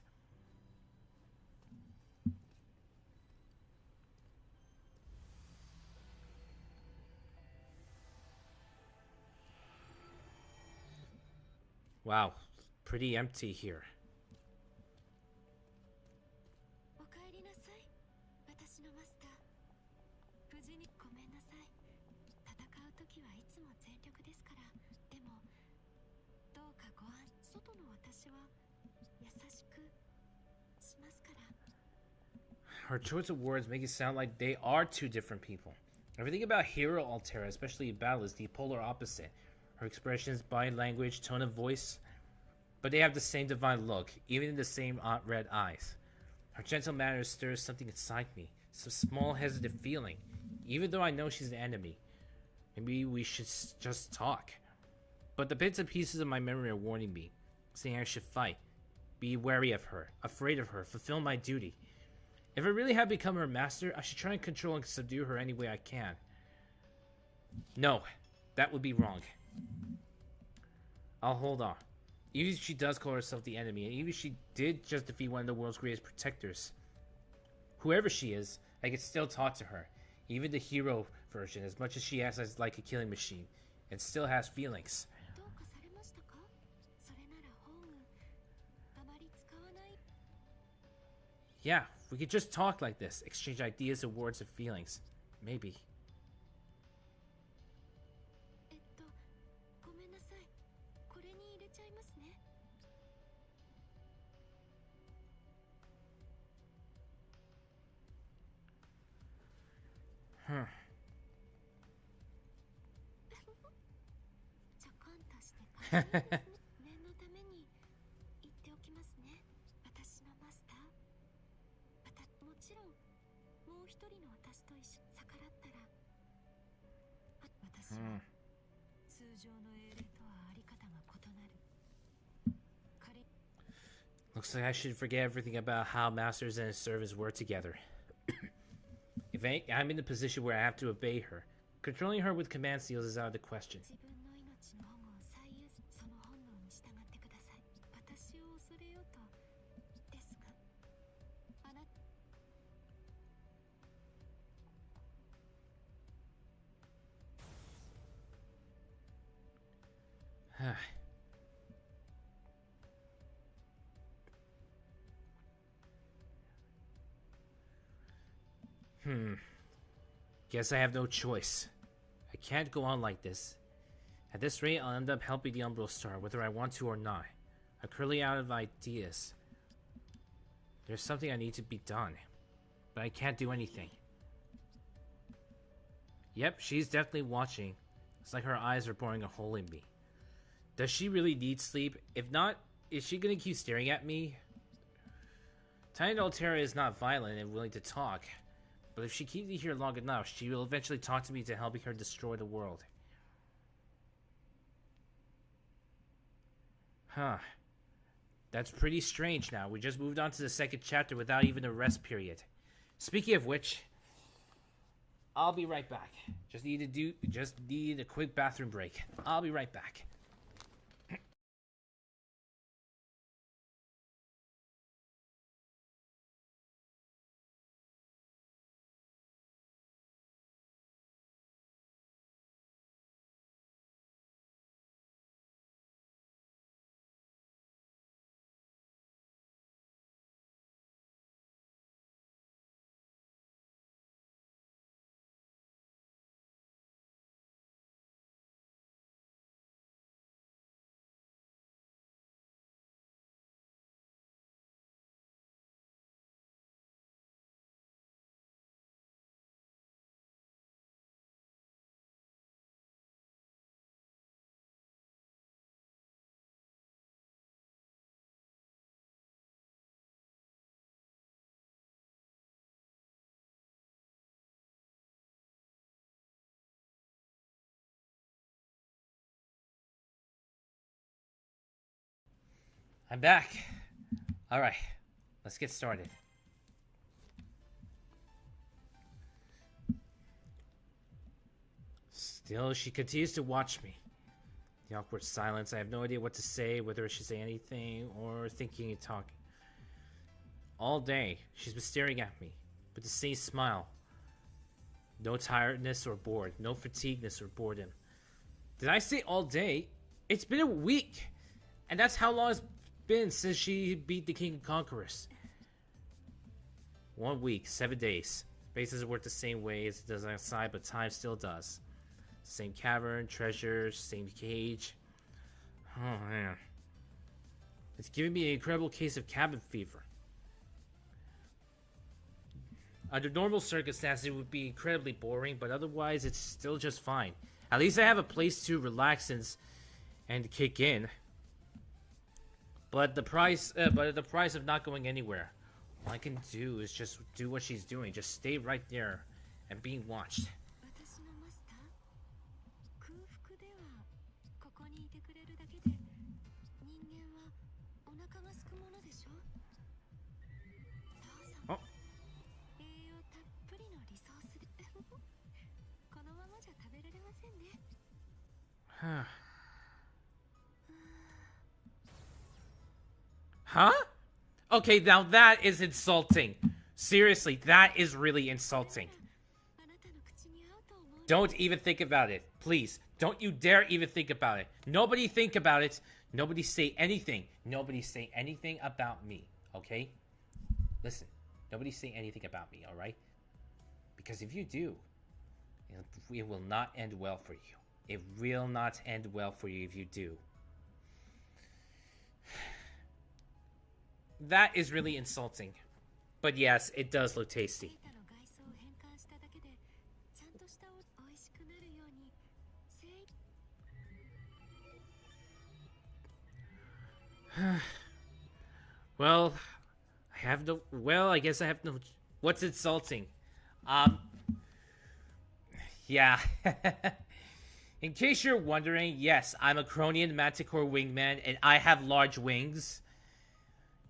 Wow, pretty empty here. Her choice of words make it sound like they are two different people. Everything about Hero Altera, especially in battle, is the polar opposite. Her expressions, body language, tone of voice, but they have the same divine look, even in the same red eyes. Her gentle manner stirs something inside me, some small hesitant feeling, even though I know she's an enemy. Maybe we should just talk. But the bits and pieces of my memory are warning me, saying I should fight, be wary of her, afraid of her, fulfill my duty. If I really have become her master, I should try and control and subdue her any way I can. No, that would be wrong. I'll hold on. Even if she does call herself the enemy, and even if she did just defeat one of the world's greatest protectors, whoever she is, I can still talk to her. Even the hero version, as much as she acts as like a killing machine, and still has feelings. Yeah, we could just talk like this, exchange ideas and words and feelings. Maybe. Looks like I should forget everything about how masters and his servants work together. If I'm in the position where I have to obey her, controlling her with command seals is out of the question. Guess I have no choice. I can't go on like this. At this rate, I'll end up helping the Umbral Star, whether I want to or not. I'm currently out of ideas. There's something I need to be done, but I can't do anything. Yep, she's definitely watching. It's like her eyes are boring a hole in me. Does she really need sleep? If not, is she gonna keep staring at me? Tiny Altera is not violent and willing to talk. But if she keeps me here long enough, she will eventually talk to me to helping her destroy the world. Huh. That's pretty strange now. We just moved on to the second chapter without even a rest period. Speaking of which, I'll be right back. Just need a quick bathroom break. I'll be right back. I'm back. Alright, let's get started. Still, she continues to watch me. The awkward silence. I have no idea what to say, whether I should say anything or thinking and talking. All day, she's been staring at me with the same smile. No tiredness or bored. No fatigueness or boredom. Did I say all day? It's been a week. And that's how long it's been since she beat the King of Conquerors. 1 week, 7 days. Space doesn't work the same way as it does outside, but time still does. Same cavern, treasures, same cage. Oh man. It's giving me an incredible case of cabin fever. Under normal circumstances, it would be incredibly boring, but otherwise, it's still just fine. At least I have a place to relax and kick in. But the price of not going anywhere, all I can do is just do what she's doing. Just stay right there and being watched. Huh? Okay, now that is insulting. Seriously, that is really insulting. Don't even think about it. Please, don't you dare even think about it. Nobody think about it. Nobody say anything. Nobody say anything about me, okay? Listen, nobody say anything about me, alright? Because if you do, it will not end well for you. It will not end well for you if you do. That is really insulting. But yes, it does look tasty. Well, I guess I have no... What's insulting? Yeah. In case you're wondering, yes, I'm a Cronian Manticore wingman, and I have large wings.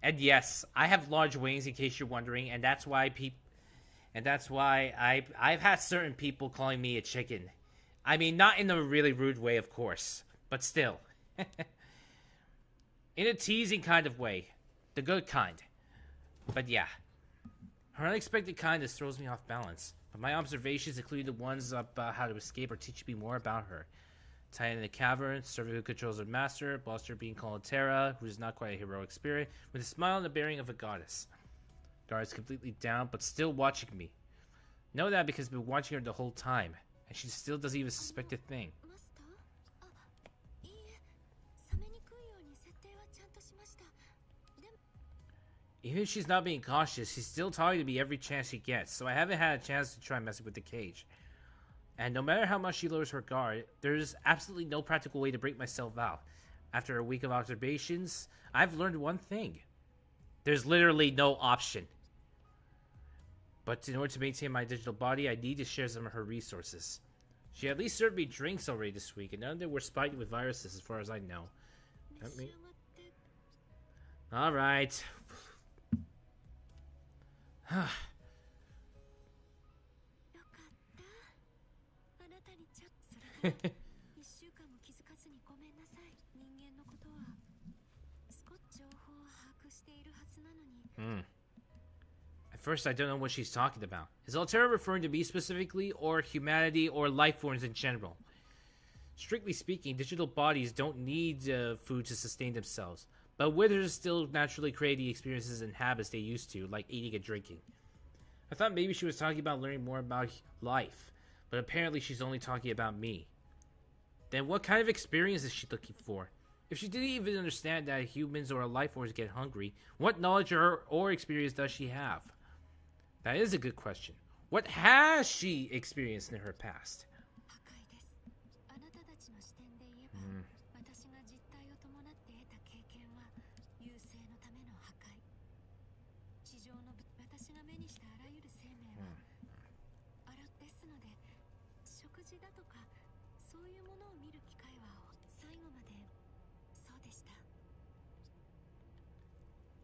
And yes, I have large wings, in case you're wondering, and that's why I've had certain people calling me a chicken. I mean, not in a really rude way, of course, but still. In a teasing kind of way. The good kind. But yeah. Her unexpected kindness throws me off balance. But my observations, including the ones about how to escape, are teaching me more about her. Titan in the cavern, servant who controls her master, boss her being called Altera, who is not quite a heroic spirit, with a smile and the bearing of a goddess. Guard is completely down, but still watching me. Know that because I've been watching her the whole time, and she still doesn't even suspect a thing. Even if she's not being cautious, she's still talking to me every chance she gets, so I haven't had a chance to try messing with the cage. And no matter how much she lowers her guard, there's absolutely no practical way to break myself out. After a week of observations, I've learned one thing. There's literally no option. But in order to maintain my digital body, I need to share some of her resources. She at least served me drinks already this week, and none of them were spiked with viruses as far as I know. Alright. At first, I don't know what she's talking about. Is Altera referring to me specifically, or humanity, or life forms in general? Strictly speaking, digital bodies don't need food to sustain themselves, but withers still naturally create the experiences and habits they used to, like eating and drinking. I thought maybe she was talking about learning more about life, but apparently she's only talking about me. Then what kind of experience is she looking for? If she didn't even understand that humans or life forms get hungry, what knowledge or experience does she have? That is a good question. What has she experienced in her past?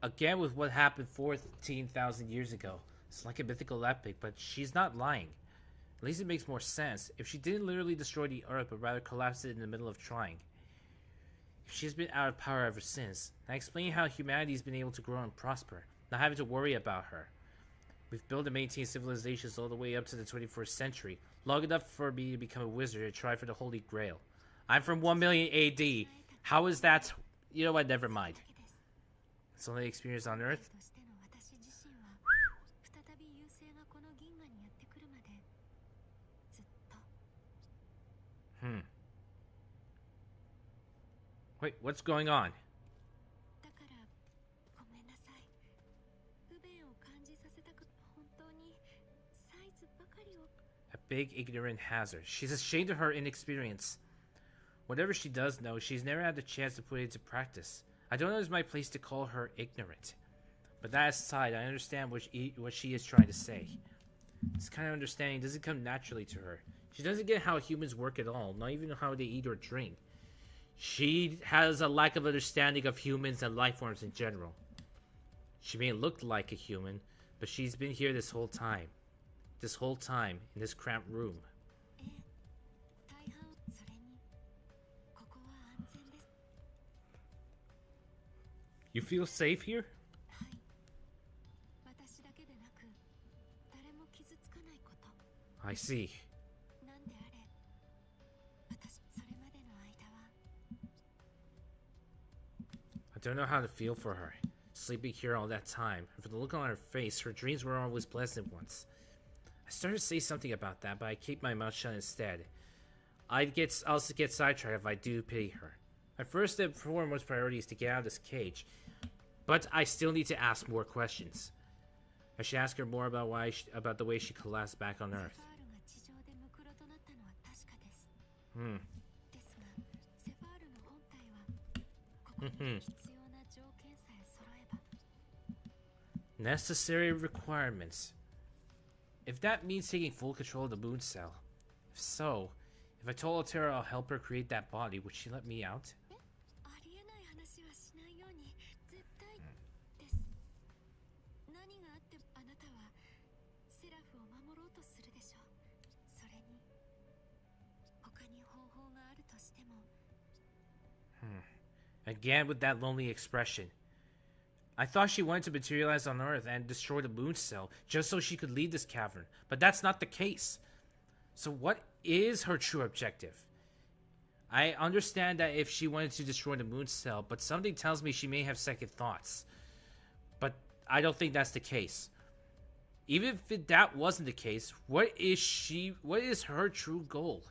Again with what happened 14,000 years ago. It's like a mythical epic, but she's not lying. At least it makes more sense. If she didn't literally destroy the Earth, but rather collapse it in the middle of trying. If she's been out of power ever since, that explains how humanity's been able to grow and prosper, not having to worry about her. We've built and maintained civilizations all the way up to the 21st century, long enough for me to become a wizard and try for the Holy Grail. I'm from 1 million AD. How is that? You know what, never mind. It's only experience on Earth. Wait, what's going on? A big ignorant hazard. She's ashamed of her inexperience. Whatever she does know, she's never had the chance to put it into practice. I don't know if it's my place to call her ignorant. But that aside, I understand what she is trying to say. This kind of understanding doesn't come naturally to her. She doesn't get how humans work at all, not even how they eat or drink. She has a lack of understanding of humans and life forms in general. She may look like a human, but she's been here this whole time. This whole time, in this cramped room. You feel safe here? I see. I don't know how to feel for her, sleeping here all that time, and from the look on her face, her dreams were always pleasant ones. I started to say something about that, but I keep my mouth shut instead. I'll also get sidetracked if I do pity her. My first and foremost priority is to get out of this cage, but I still need to ask more questions. I should ask her more about about the way she collapsed back on Earth. Necessary requirements. If that means taking full control of the moon cell. If so, if I told Altera I'll help her create that body, would she let me out? Again with that lonely expression. I thought she wanted to materialize on Earth and destroy the moon cell just so she could leave this cavern, but that's not the case. So what is her true objective? I understand that if she wanted to destroy the moon cell, but something tells me she may have second thoughts. But I don't think that's the case. Even if that wasn't the case, what is her true goal?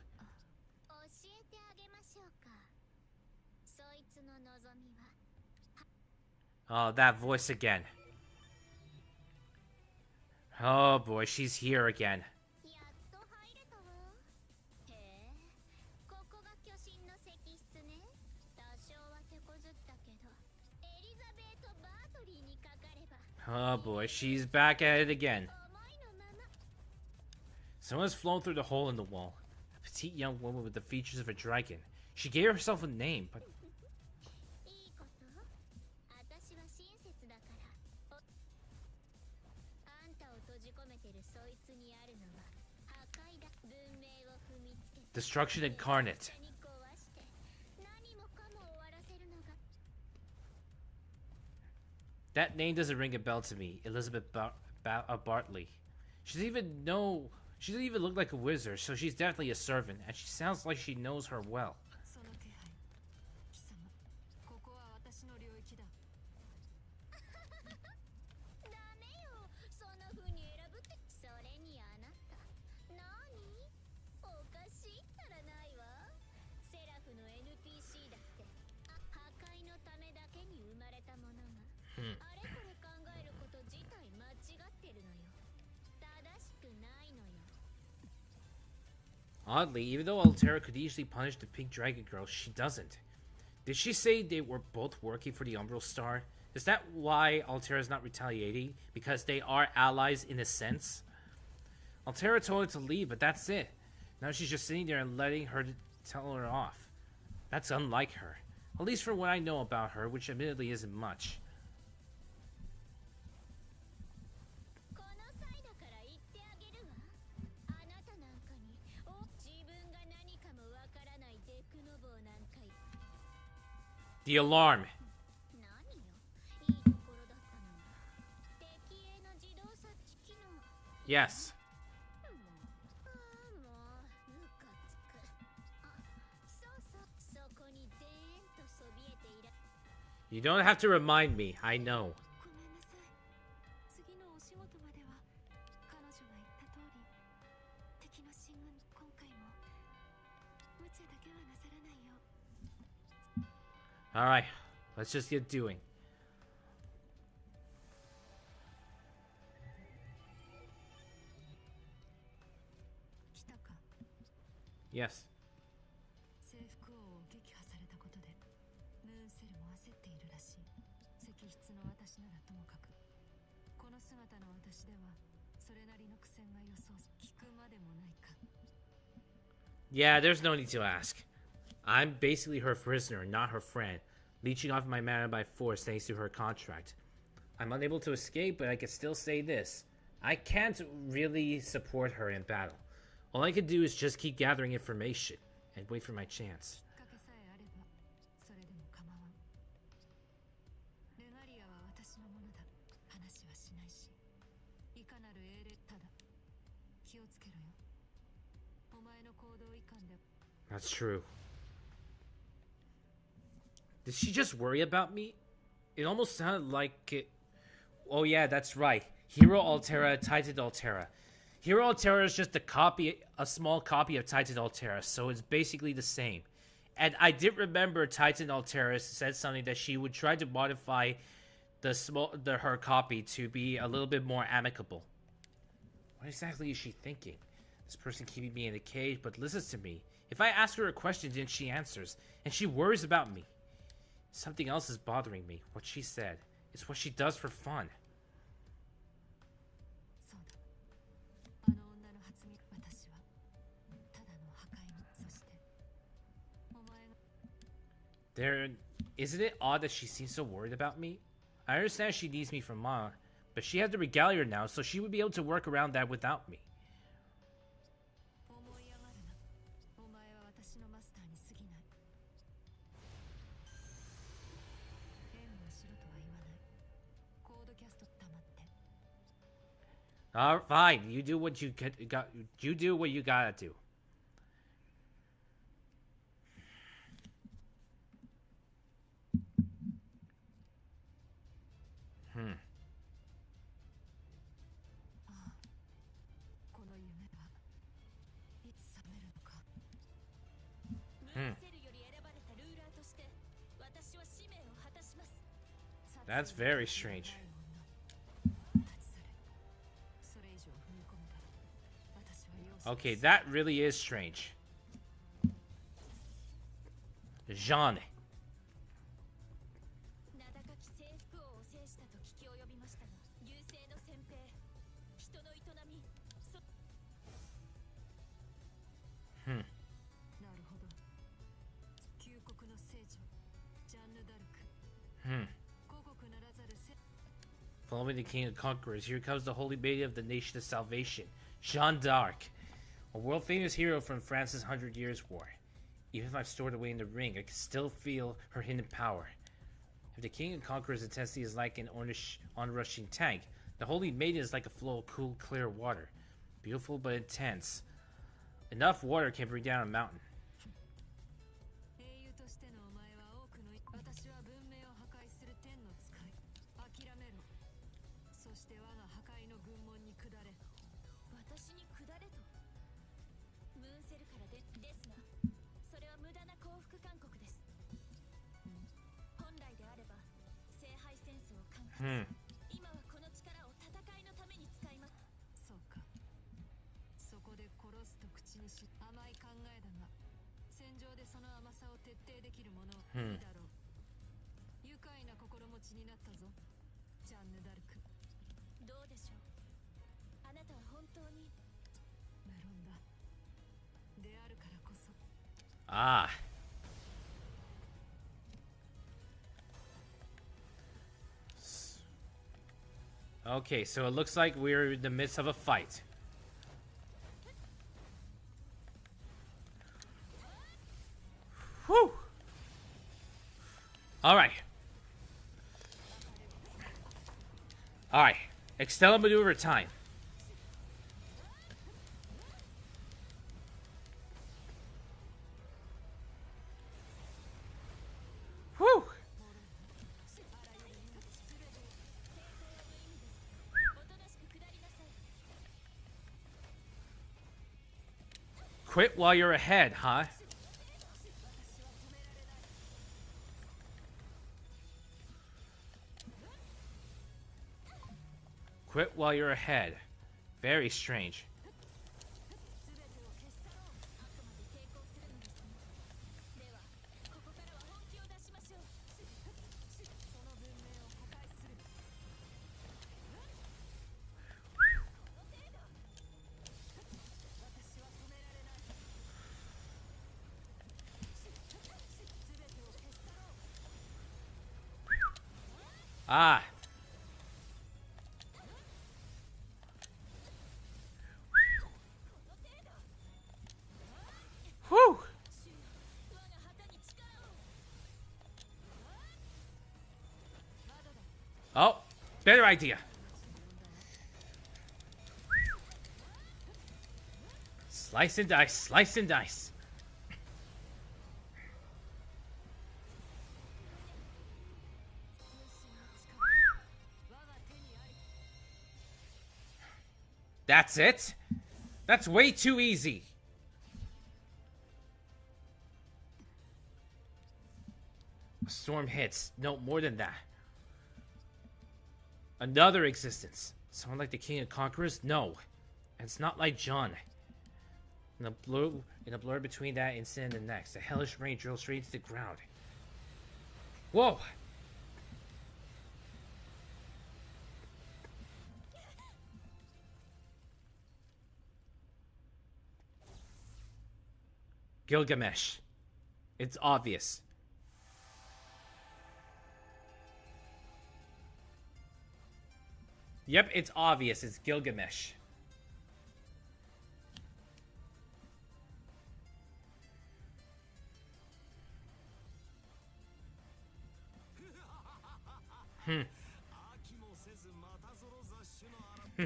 Oh, that voice again. Oh boy, she's here again. Oh boy, she's back at it again. Someone's flown through the hole in the wall. A petite young woman with the features of a dragon. She gave herself a name, but... Destruction incarnate. That name doesn't ring a bell to me. Elizabeth Bartley. She doesn't even look like a wizard, so she's definitely a servant, and she sounds like she knows her well. Oddly, even though Altera could easily punish the pink dragon girl, she doesn't. Did she say they were both working for the Umbral Star? Is that why Altera's not retaliating? Because they are allies in a sense? Altera told her to leave, but that's it. Now she's just sitting there and letting her tell her off. That's unlike her. At least from what I know about her, which admittedly isn't much. The alarm. Yes. You don't have to remind me. I know. Alright, let's just get doing. Yes. Yeah, there's no need to ask. I'm basically her prisoner, not her friend, leeching off my mana by force thanks to her contract. I'm unable to escape, but I can still say this. I can't really support her in battle. All I can do is just keep gathering information and wait for my chance. That's true. Did she just worry about me? It almost sounded like it... Oh yeah, that's right. Hero Altera, Titan Altera. Hero Altera is just a small copy of Titan Altera, so it's basically the same. And I did remember Titan Altera said something that she would try to modify her copy to be a little bit more amicable. What exactly is she thinking? This person keeping me in a cage, but listens to me. If I ask her a question, then she answers, and she worries about me. Something else is bothering me. What she said. It's what she does for fun. Isn't it odd that she seems so worried about me? I understand she needs me for Ma, but she has the regalia now, so she would be able to work around that without me. Fine. You do what you got. You do what you gotta do. That's very strange. Okay, that really is strange. Jean. Following the King of Conquerors, here comes the Holy Maiden of the Nation of Salvation, Jeanne d'Arc, a world-famous hero from France's 100 Years' War. Even if I'm stored away in the ring, I can still feel her hidden power. If the King of Conquerors' intensity is like an onrushing tank, the Holy Maiden is like a flow of cool, clear water. Beautiful but intense. Enough water can bring down a mountain. Ah. Okay, so it looks like we're in the midst of a fight. Whew. Alright. Alright. Extella maneuver time. Whew. Quit while you're ahead, huh? Quit while you're ahead. Very strange. Ah. Whew. Oh, better idea. Slice and dice, slice and dice. That's it? That's way too easy. A storm hits. No, more than that. Another existence. Someone like the King of Conquerors? No. And it's not like John. In a blur between that instant and the next, a hellish rain drills straight into the ground. Whoa! Gilgamesh. It's obvious. Yep, it's obvious. It's Gilgamesh. Hmm. Hmm.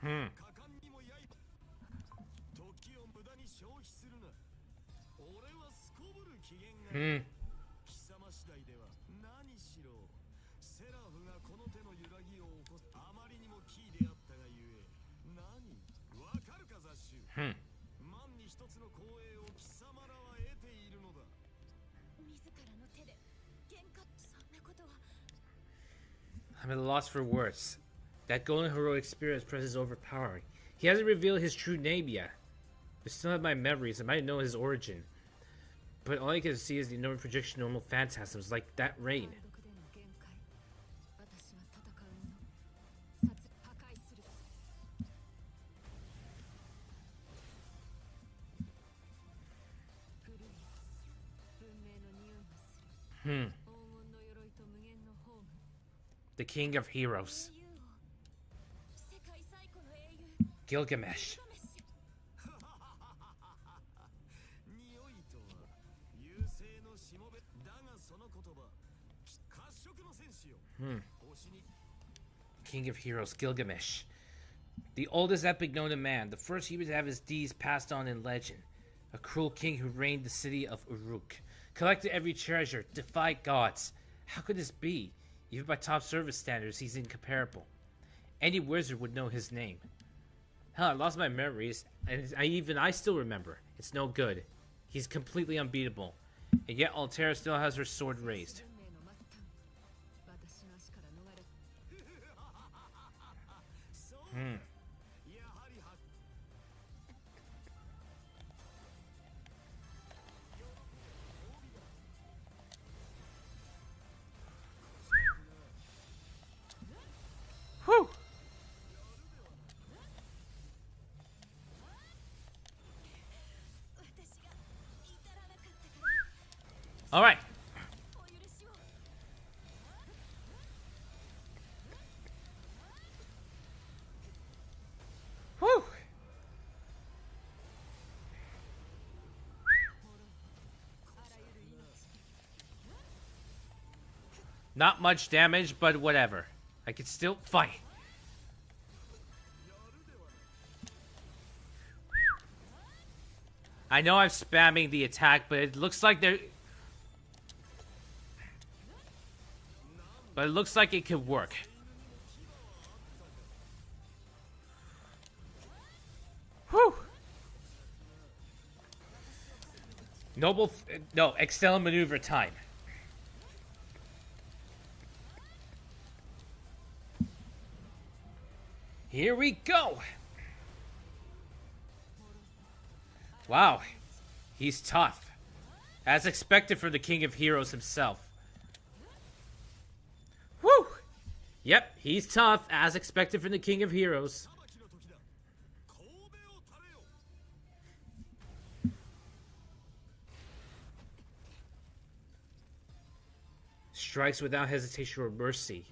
Hmm. Hmm. Hmm. I'm at a loss for words. That golden heroic spirit is presence overpowering. He hasn't revealed his true name yet. I still have my memories. I might know his origin. But all I can see is the enormous projection normal phantasms like that rain. Hmm. The King of Heroes. Gilgamesh. Hmm. King of Heroes, Gilgamesh. The oldest epic known to man, the first human to have his deeds passed on in legend. A cruel king who reigned the city of Uruk. Collected every treasure, defied gods. How could this be? Even by top service standards, he's incomparable. Any wizard would know his name. Hell, I lost my memories, and I still remember. It's no good. He's completely unbeatable. And yet Altera still has her sword raised. Hmm. Whew. All right. Whew. Not much damage, but whatever. I can still fight. I know I'm spamming the attack, but it looks like they're... But it looks like it could work. Whew. No, Extella maneuver time. Here we go. Wow. He's tough. As expected from the King of Heroes himself. Woo! Yep, he's tough, as expected from the King of Heroes. Strikes without hesitation or mercy.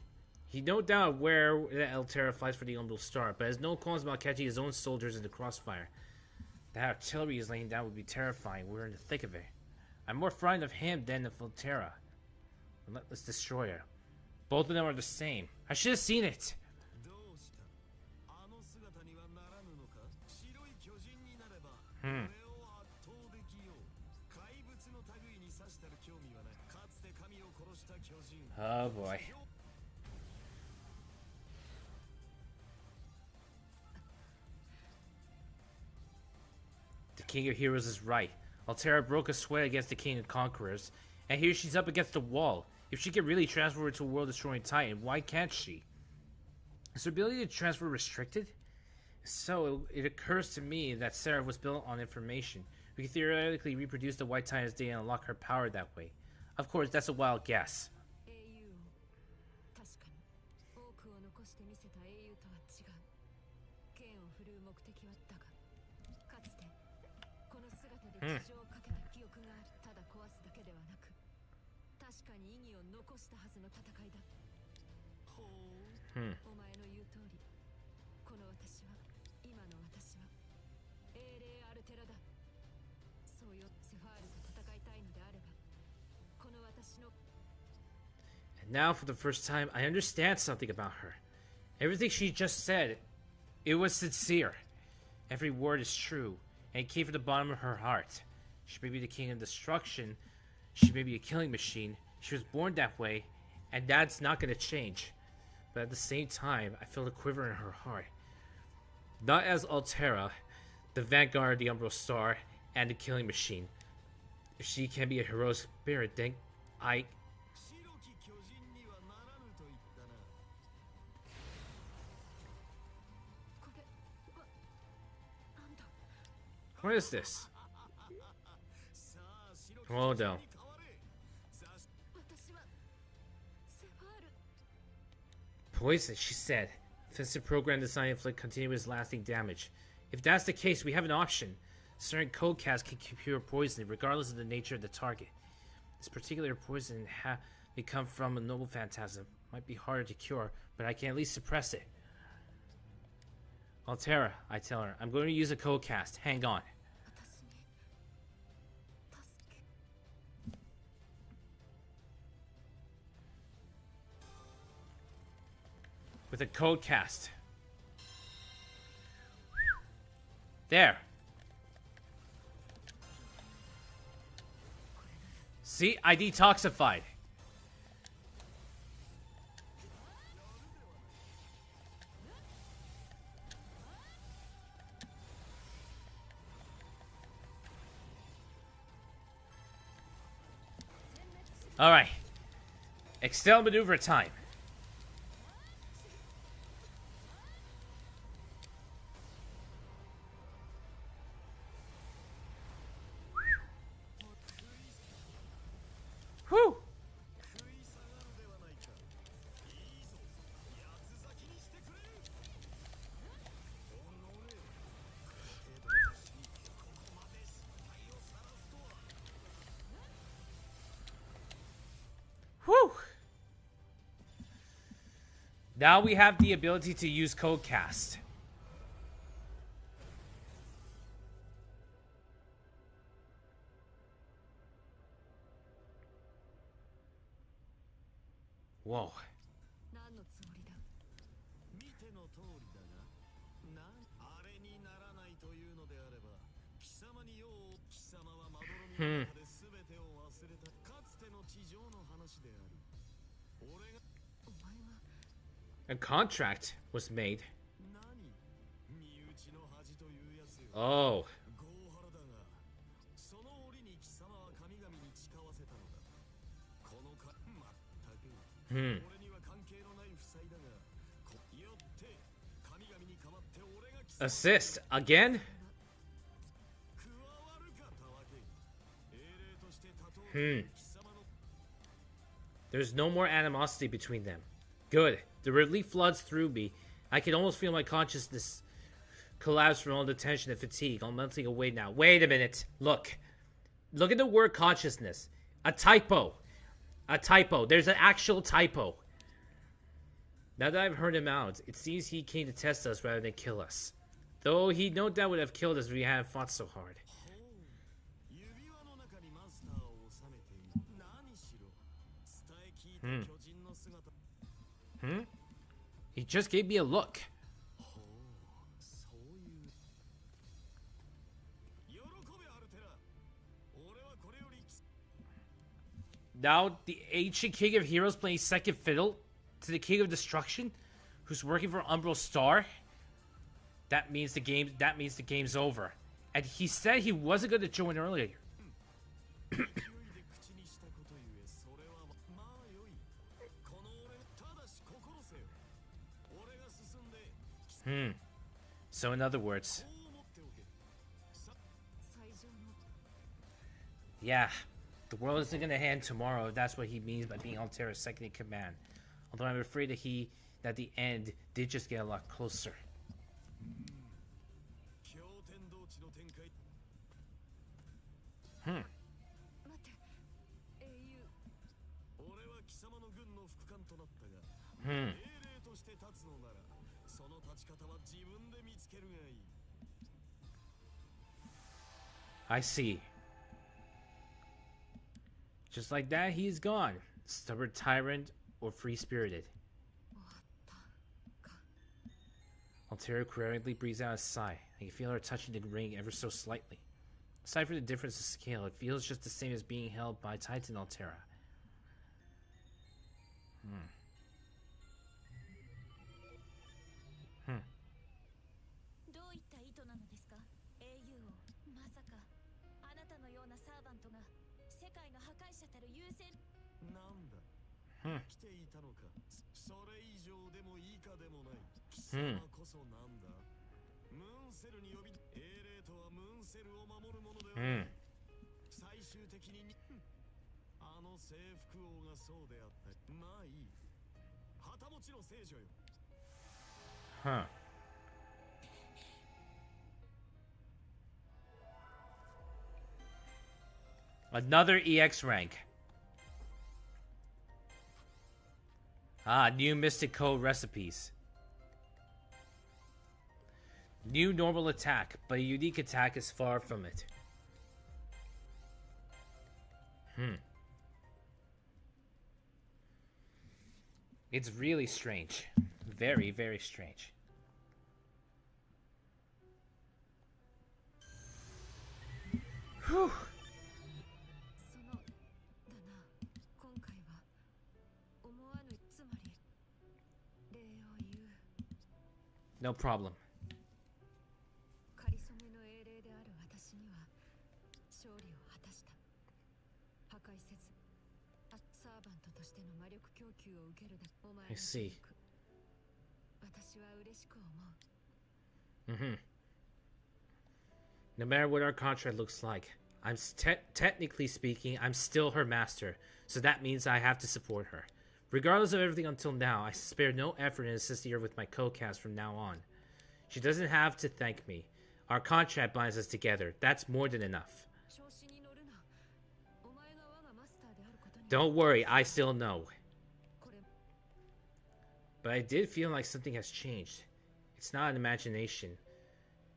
He's no doubt aware that Altera fights for the Umbral Star, but has no qualms about catching his own soldiers in the crossfire. That artillery he's laying down would be terrifying. We're in the thick of it. I'm more frightened of him than of Altera. Relentless destroyer. Both of them are the same. I should have seen it. Oh boy. The King of Heroes is right. Altera broke a sweat against the King of Conquerors, and here she's up against the wall. If she can really transfer into a world-destroying titan, why can't she? Is her ability to transfer restricted? So, it occurs to me that Sarah was built on information. We can theoretically reproduce the White Titan's data and unlock her power that way. Of course, that's a wild guess. And now, for the first time, I understand something about her. Everything she just said, it was sincere. Every word is true, and it came from the bottom of her heart. She may be the king of destruction, she may be a killing machine, she was born that way, and that's not going to change. But at the same time, I feel a quiver in her heart. Not as Altera, the vanguard of the Umbral Star, and the killing machine. If she can be a heroic spirit, then I... What is this? Oh no. Poison, she said. Offensive program designed to inflict continuous lasting damage. If that's the case, we have an option. Certain code casts can cure poisoning, regardless of the nature of the target. This particular poison may come from a noble phantasm. Might be harder to cure, but I can at least suppress it. Altera, I tell her, I'm going to use a code cast. Hang on. With a code cast. There. See? I detoxified. Alright. Extella maneuver time. Whew. Now we have the ability to use Codecast. Whoa. A contract was made. Oh. Assist again? There's no more animosity between them. Good. The relief floods through me. I can almost feel my consciousness collapse from all the tension and fatigue. I'm melting away now. Wait a minute. Look. Look at the word consciousness. A typo. A typo. There's an actual typo. Now that I've heard him out, it seems he came to test us rather than kill us. Though he no doubt would have killed us if we hadn't fought so hard. He just gave me a look. Now the ancient king of heroes playing second fiddle to the king of destruction, who's working for Umbral Star. That means the game's over. And he said he wasn't going to join earlier. So in other words, yeah, the world isn't going to end tomorrow. That's what he means by being Altera's second in command. Although I'm afraid that the end did just get a lot closer. I see. Just like that, he is gone. Stubborn tyrant or free-spirited. Altera quietly breathes out a sigh. I can feel her touching the ring ever so slightly. Aside from the difference of scale, it feels just the same as being held by Titan Altera. Huh. Another EX rank. Ah, new Mystic Code recipes. New normal attack, but a unique attack is far from it. It's really strange. Very, very strange. Whew. No problem. I see. No matter what our contract looks like, technically speaking, I'm still her master, so that means I have to support her. Regardless of everything until now, I spare no effort in assisting her with my co-cast from now on. She doesn't have to thank me. Our contract binds us together. That's more than enough. Don't worry, I still know. But I did feel like something has changed. It's not an imagination.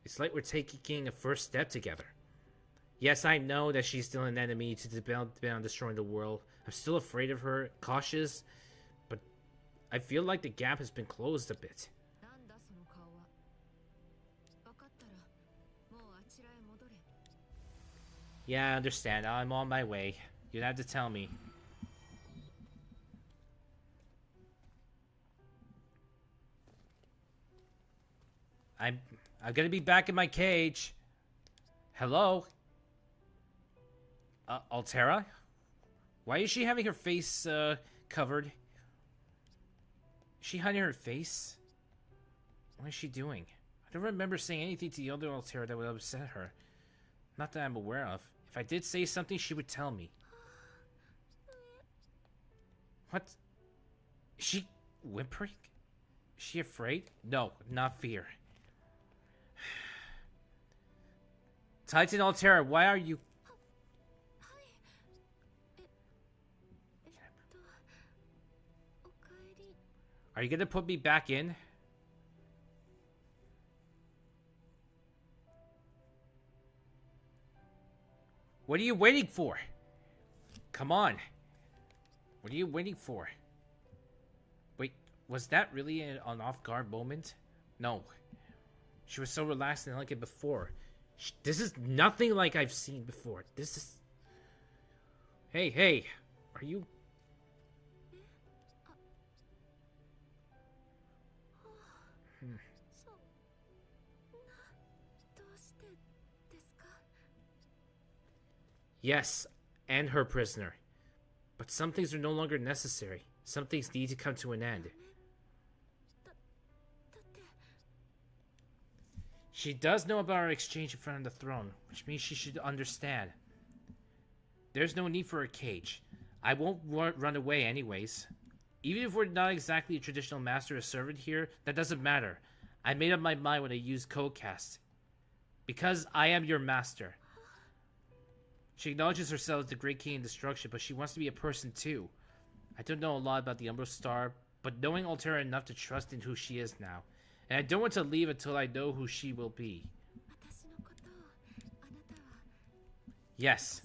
It's like we're taking a first step together. Yes, I know that she's still an enemy to depend on destroying the world. I'm still afraid of her, cautious, but I feel like the gap has been closed a bit. Yeah, I understand. I'm on my way. You'd have to tell me. I'm gonna be back in my cage. Hello? Altera? Why is she having her face, covered? Is she hiding her face? What is she doing? I don't remember saying anything to the other Altera that would upset her. Not that I'm aware of. If I did say something, she would tell me. What? Is she whimpering? Is she afraid? No, not fear. Titan Altera, why are you... Are you gonna put me back in? What are you waiting for? Come on. What are you waiting for? Wait, was that really an off-guard moment? No. She was so relaxed and elegant before. This is nothing like I've seen before. This is... Hey, are you... Yes, and her prisoner. But some things are no longer necessary. Some things need to come to an end. She does know about our exchange in front of the throne, which means she should understand. There's no need for a cage. I won't run away anyways. Even if we're not exactly a traditional master or servant here, that doesn't matter. I made up my mind when I used Codecast. Because I am your master. She acknowledges herself as the Great King in Destruction, but she wants to be a person too. I don't know a lot about the Umbral Star, but knowing Altera enough to trust in who she is now. And I don't want to leave until I know who she will be. Yes.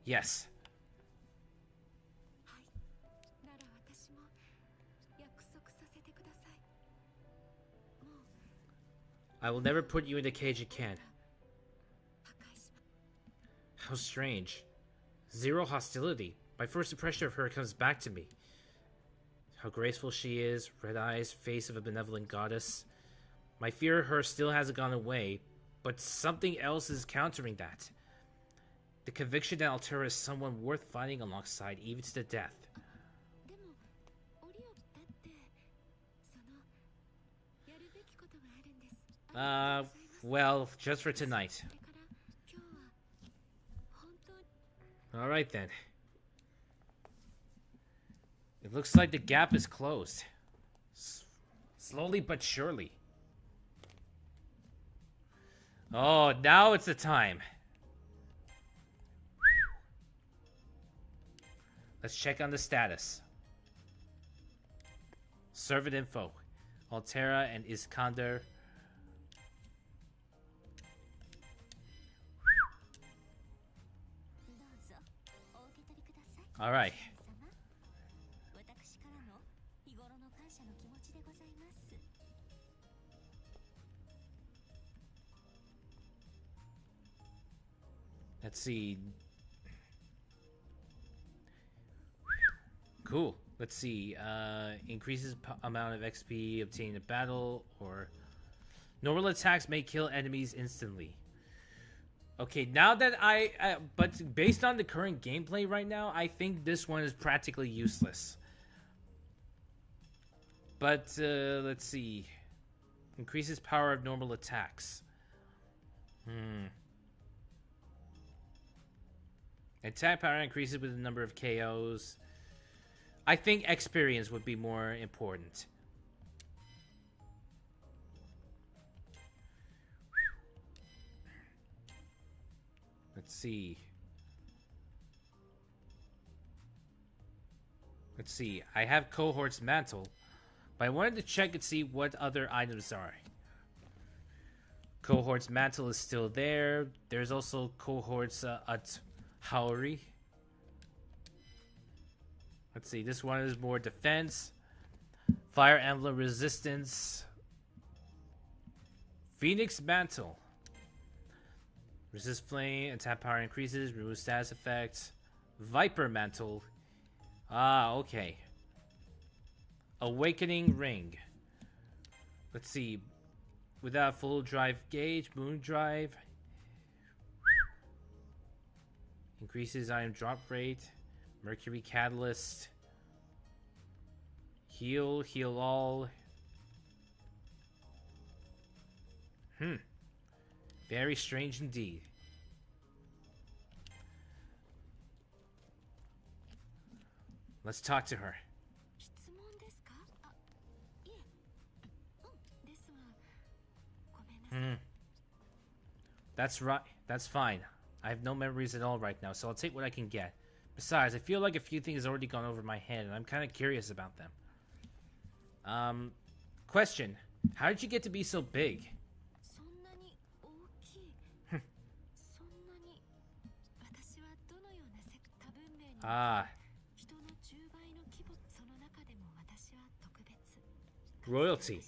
Yes. I will never put you in the cage again. How strange. Zero hostility. My first impression of her comes back to me. How graceful she is, red eyes, face of a benevolent goddess. My fear of her still hasn't gone away, but something else is countering that. The conviction that Altera is someone worth fighting alongside, even to the death. Well, just for tonight. Alright then. It looks like the gap is closed. Slowly but surely. Oh, now it's the time. Let's check on the status. Servant info. Altera and Iskander. Alright. Let's see. Cool. Let's see. Increases amount of XP obtained in battle, or normal attacks may kill enemies instantly. Okay, now that but based on the current gameplay right now, I think this one is practically useless. But let's see. Increases power of normal attacks. Attack power increases with the number of KOs. I think experience would be more important. Let's see. Let's see. I have Cohort's mantle, but I wanted to check and see what other items are. Cohort's mantle is still there. There's also Cohort's at Haori. Let's see. This one is more defense. Fire emblem resistance. Phoenix mantle. Resist flame. Attack power increases. Remove status effects. Viper mantle. Ah, okay. Awakening ring. Let's see. Without full drive gauge, moon drive. Increases item drop rate. Mercury catalyst. Heal all. Very strange indeed. Let's talk to her. That's right. That's fine. I have no memories at all right now, so I'll take what I can get. Besides, I feel like a few things have already gone over my head, and I'm kind of curious about them. Question. How did you get to be so big? Royalty.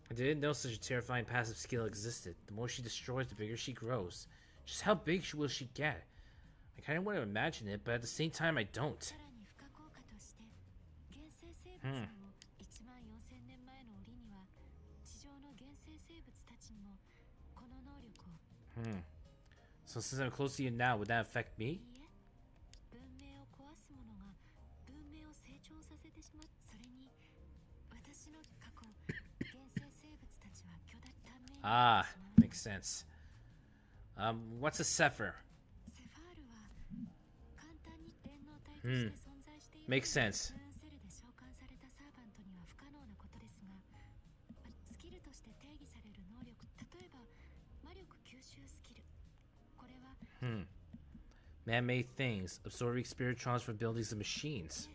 I didn't know such a terrifying passive skill existed. The more she destroys, the bigger she grows. Just how big will she get? I kind of want to imagine it, but at the same time, I don't. So since I'm close to you now, would that affect me? Ah, makes sense. What's a Sepher? Makes sense. Man-made things, absorbing spiritrons from buildings and machines.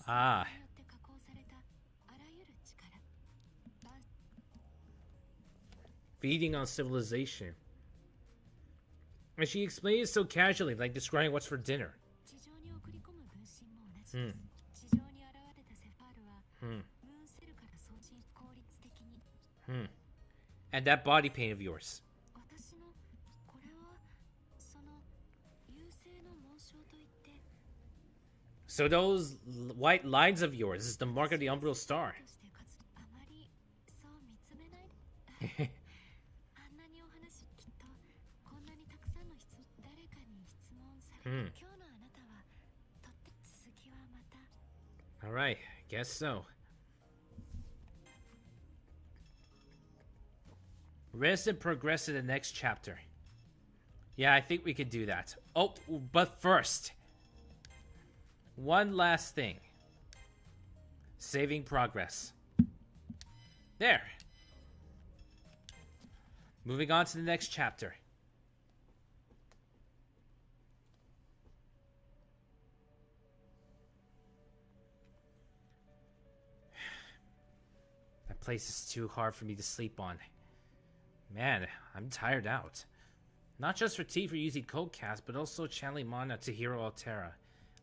Ah. Feeding on civilization. And she explained it so casually, like describing what's for dinner. And that body paint of yours. So those white lines of yours is the mark of the Umbral star. Alright, guess so. Rest and progress to the next chapter. Yeah, I think we could do that. Oh, but first, one last thing. Saving progress. There. Moving on to the next chapter. That place is too hard for me to sleep on. Man, I'm tired out. Not just fatigue for using Codecast, but also channeling mana to hero Altera.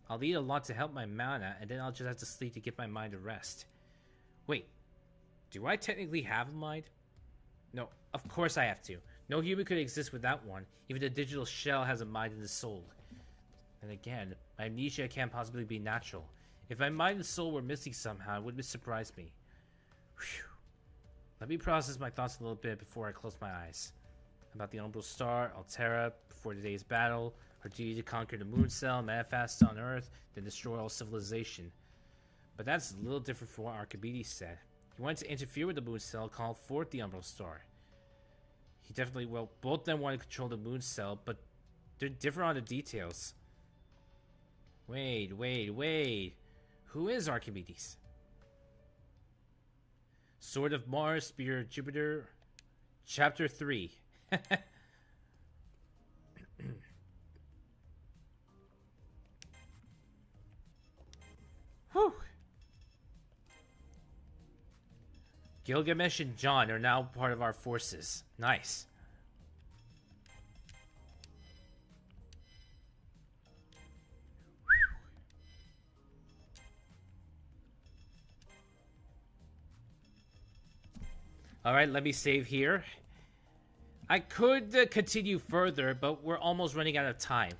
I'll eat a lot to help my mana, and then I'll just have to sleep to give my mind a rest. Wait, do I technically have a mind? No, of course I have to. No human could exist without one. Even the digital shell has a mind and a soul. And again, my amnesia can't possibly be natural. If my mind and soul were missing somehow, it wouldn't surprise me. Whew. Let me process my thoughts a little bit before I close my eyes. About the Umbral Star, Altera, before today's battle, her duty to conquer the Moon Cell, manifest on Earth, then destroy all civilization. But that's a little different from what Archimedes said. He wanted to interfere with the Moon Cell, call forth the Umbral Star. He definitely, well, both of them want to control the Moon Cell, but they're different on the details. Wait. Who is Archimedes? Sword of Mars, Spear of Jupiter. Chapter 3. Whew. Gilgamesh and John are now part of our forces. Nice. Alright, let me save here. I could continue further, but we're almost running out of time.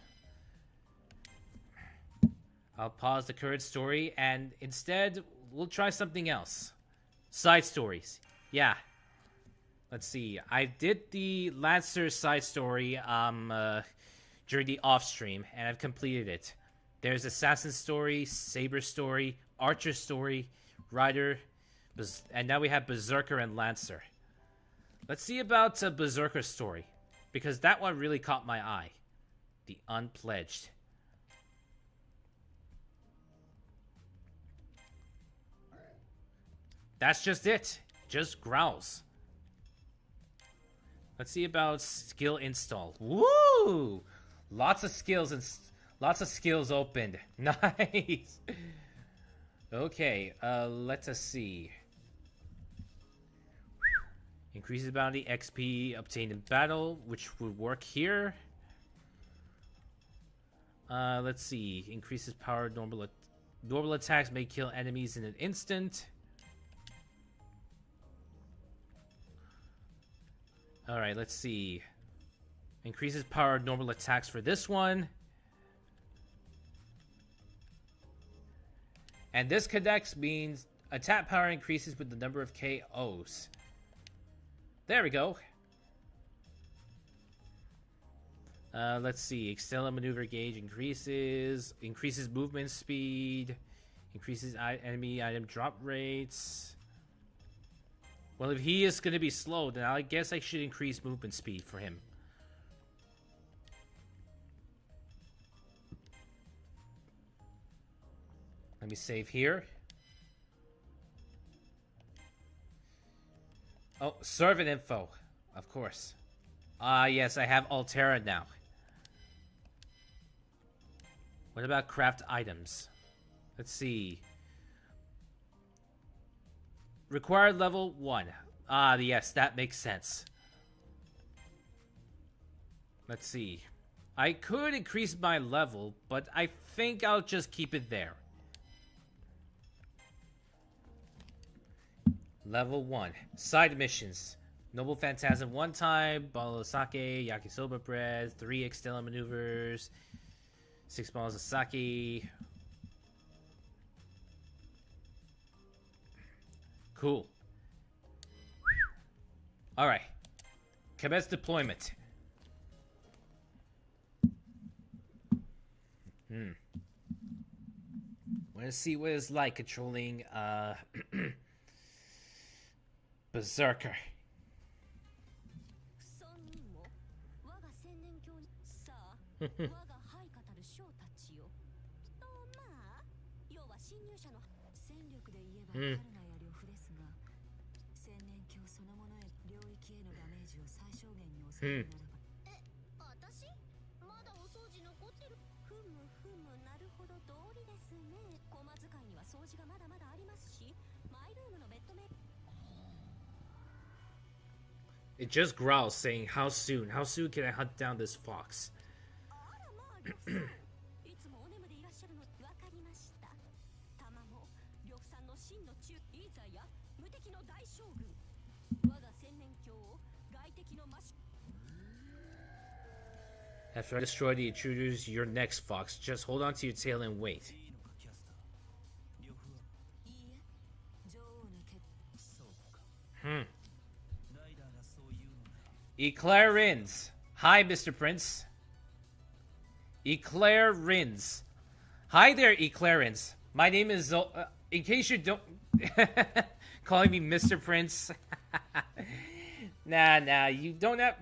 I'll pause the current story, and instead, we'll try something else. Side stories. Yeah. Let's see. I did the Lancer side story during the off-stream, and I've completed it. There's Assassin story, Saber story, Archer story, Rider, and now we have Berserker and Lancer. Let's see about Berserker's story, because that one really caught my eye. The Unpledged. That's just it. Just growls. Let's see about skill install. Woo! Lots of skills and lots of skills opened. Nice. Okay, let us see. Increases bounty XP obtained in battle, which would work here. Let's see. Increases power. Normal attacks may kill enemies in an instant. Alright, let's see. Increases power normal attacks for this one. And this connects means attack power increases with the number of KOs. There we go. Let's see. Extella maneuver gauge increases. Increases movement speed. Increases enemy item drop rates. Well, if he is going to be slow, then I guess I should increase movement speed for him. Let me save here. Oh, servant info. Of course. Yes, I have Altera now. What about craft items? Let's see. Required level 1. Yes, that makes sense. Let's see. I could increase my level, but I think I'll just keep it there. Level 1. Side missions. Noble Phantasm 1 time, bottle of sake, yakisoba bread, 3 Extella maneuvers, 6 bottles of sake. Cool. Alright. Commence deployment. Want to see what it's like controlling Berserker. It just growls, saying, How soon? How soon can I hunt down this fox? After I destroy the intruders, you're next, fox. Just hold on to your tail and wait. Eclair Rins. Hi, Mr. Prince. Eclair Rins. Hi there, Eclair Rins. My name is in case you don't calling me Mr. Prince. Nah, you don't have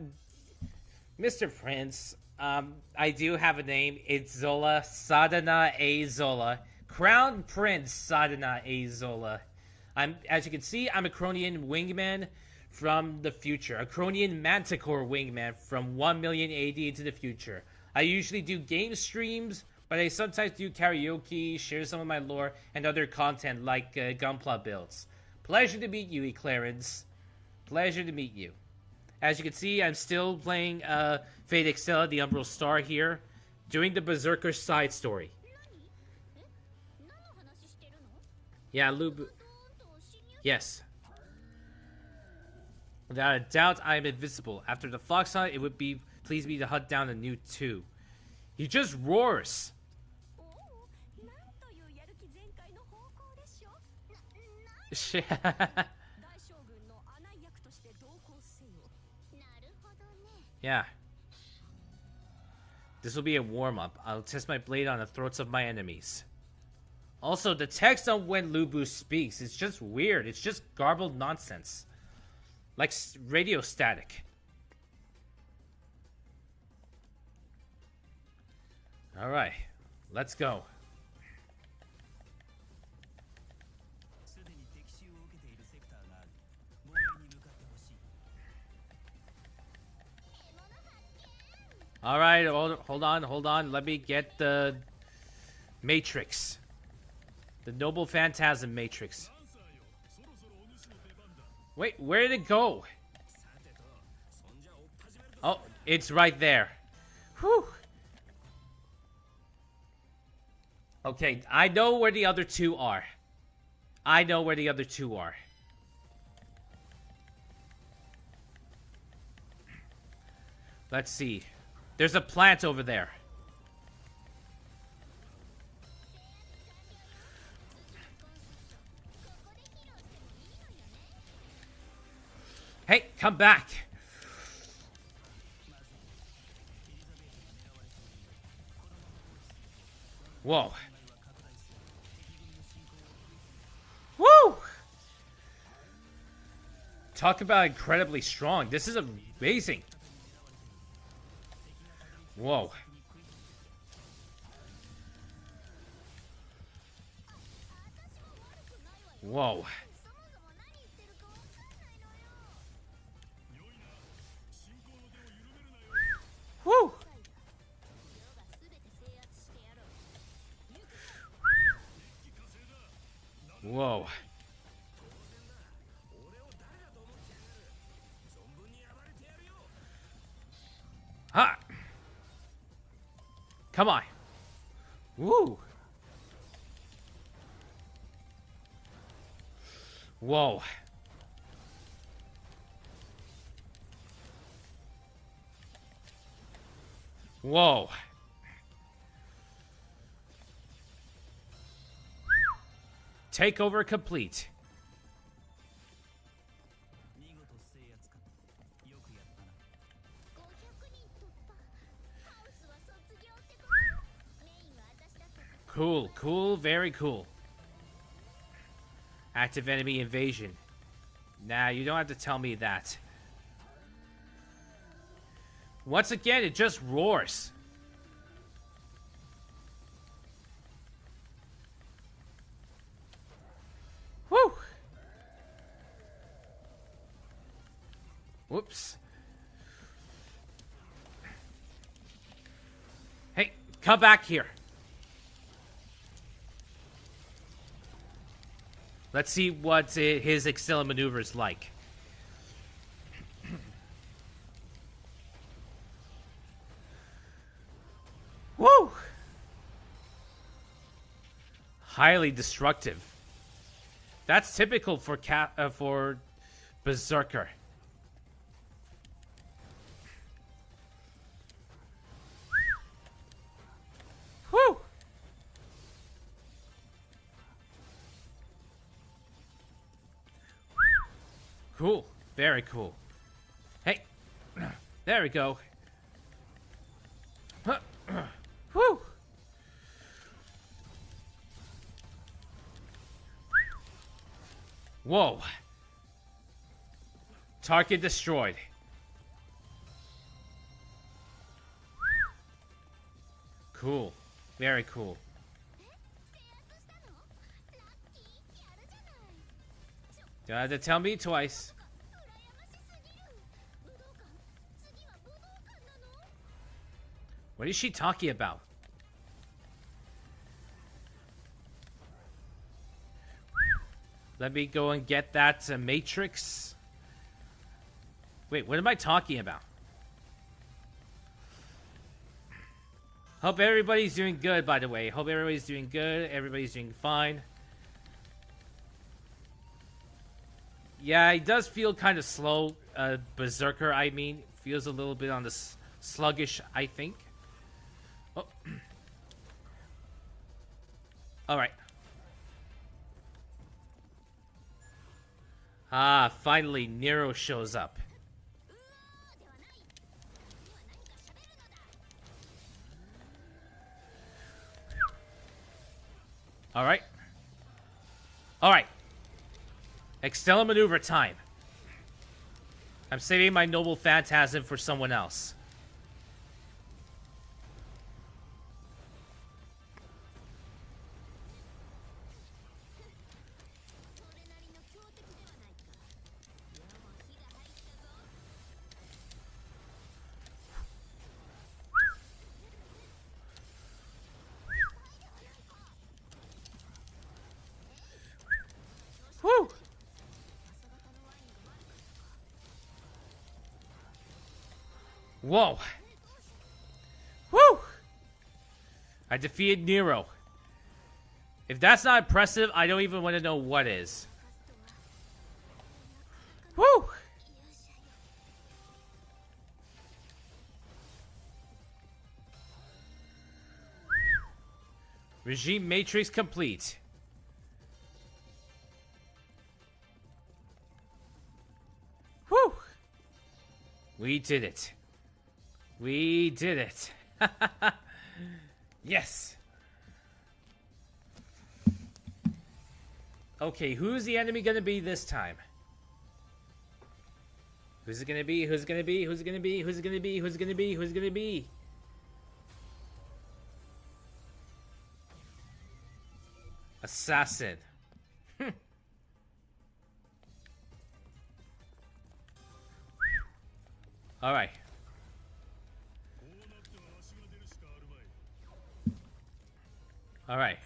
Mr. Prince. I do have a name. It's Zola. Sadhana A. Zola. Crown Prince Sadana Azola. As you can see, I'm a Cronian wingman from the future. A Cronian manticore wingman from 1 million AD into the future. I usually do game streams, but I sometimes do karaoke, share some of my lore, and other content like Gunpla builds. Pleasure to meet you, Clarence. Pleasure to meet you. As you can see, I'm still playing Fate Extella, the Umbral Star here, doing the Berserker side story. Yeah, Lubu. Yes. Without a doubt, I am invisible. After the Fox Hunt, it would please me to hunt down a new 2. He just roars. Yeah. This will be a warm-up. I'll test my blade on the throats of my enemies. Also, the text on when Lubu speaks is just weird. It's just garbled nonsense. Like radio static. Alright. Let's go. Alright, hold on. Let me get the Matrix. The Noble Phantasm Matrix. Wait, where did it go? Oh, it's right there. Whew. Okay, I know where the other 2 are. Let's see. There's a plant over there. Hey, come back. Whoa. Woo! Talk about incredibly strong. This is amazing. Whoa. Whoa. Woo! Whoa. Ha! Come on. Woo! Whoa. Whoa. Takeover complete. Cool, very cool. Active enemy invasion. Nah, you don't have to tell me that. Once again, it just roars. Woo! Whoops. Hey, come back here. Let's see what his Extella maneuver is like. Woo! Highly destructive. That's typical for Berserker. Woo! Cool. Very cool. Hey. There we go. Whew. Whoa. Target destroyed. Cool. Very cool. You have to tell me twice. What is she talking about? Let me go and get that matrix. Wait, what am I talking about? Hope everybody's doing good, by the way. Hope everybody's doing good. Everybody's doing fine. Yeah, he does feel kind of slow. Berserker, I mean. Feels a little bit on the sluggish, I think. Oh. Alright. Ah, finally, Nero shows up. Alright. Alright. Extella maneuver time. I'm saving my noble phantasm for someone else. Woo! Whoa. Woo! I defeated Nero. If that's not impressive, I don't even want to know what is. Woo! Regime matrix complete. Woo! We did it. We did it. Yes. Okay, who's the enemy gonna be this time? Who's it gonna be? Who's it gonna be? Who's it gonna be? Who's it gonna be? Who's it gonna be? Who's it gonna be? Assassin. All right. All right.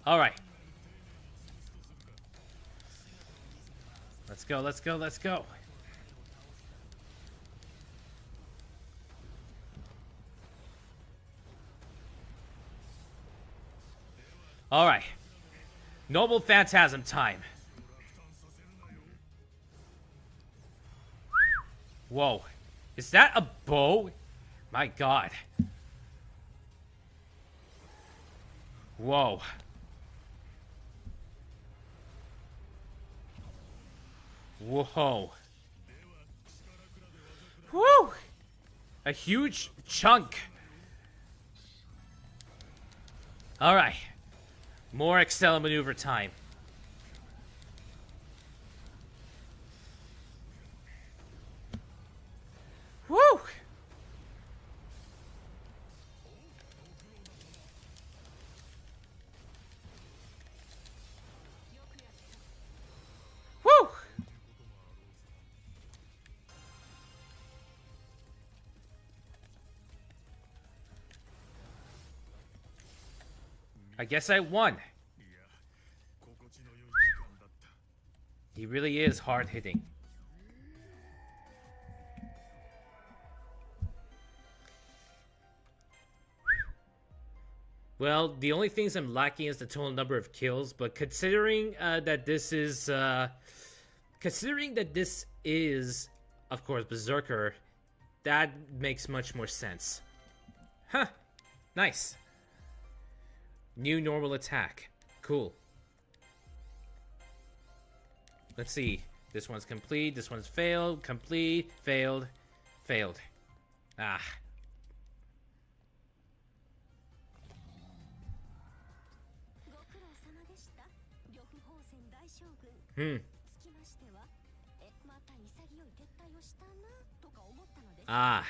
All right. Let's go, let's go, let's go. All right. Noble Phantasm time. Whoa. Is that a bow? My God. Whoa. Whoa. Woo! A huge chunk. All right. More Extella maneuver time. Woo! Woo! I guess I won. He really is hard hitting. Well, the only things I'm lacking is the total number of kills, but considering that this is, of course, Berserker, that makes much more sense. Huh. Nice. New normal attack. Cool. Let's see. This one's complete. This one's failed. Complete. Failed. Failed. Ah. Ah.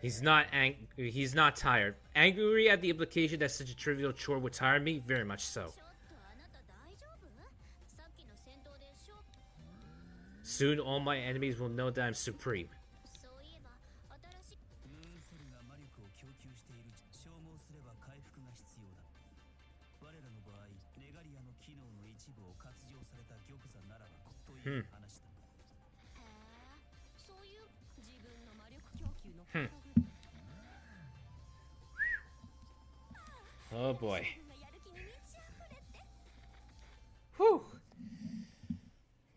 He's not tired. Angry at the implication that such a trivial chore would tire me? Very much so. Soon all my enemies will know that I'm supreme. Oh boy. Whew.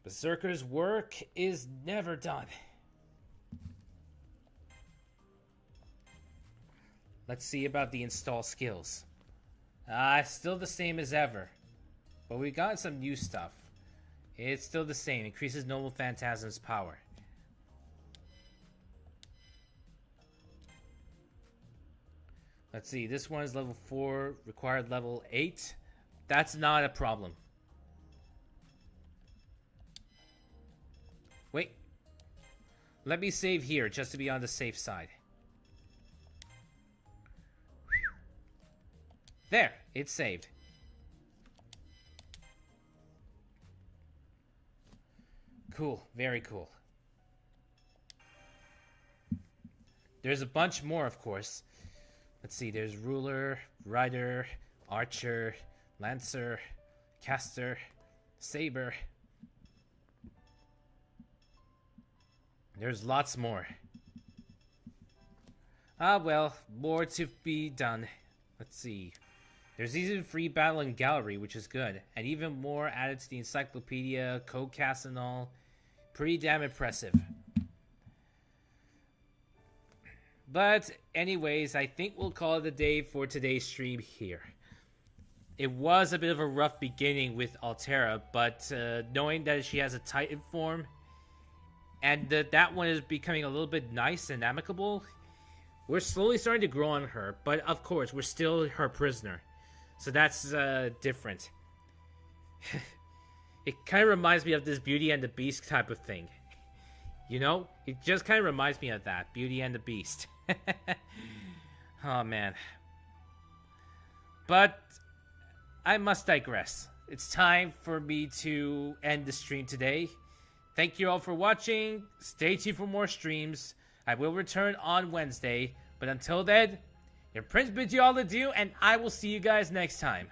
Berserker's work is never done. Let's see about the install skills. Still the same as ever. But we got some new stuff. It's still the same. Increases Noble Phantasm's power. Let's see. This one is level 4. Required level 8. That's not a problem. Wait. Let me save here just to be on the safe side. There. It's saved. Cool. Very cool. There's a bunch more, of course. Let's see. There's Ruler, Rider, Archer, Lancer, Caster, Saber. There's lots more. Well, more to be done. Let's see. There's even free battle and gallery, which is good. And even more added to the encyclopedia, codecast and all. Pretty damn impressive. But anyways, I think we'll call it a day for today's stream here. It was a bit of a rough beginning with Altera, but knowing that she has a Titan form, and that one is becoming a little bit nice and amicable, we're slowly starting to grow on her. But of course, we're still her prisoner. So that's different. It kind of reminds me of this Beauty and the Beast type of thing. You know? It just kind of reminds me of that. Beauty and the Beast. Oh, man. But I must digress. It's time for me to end the stream today. Thank you all for watching. Stay tuned for more streams. I will return on Wednesday. But until then, your Prince bids you all adieu, and I will see you guys next time.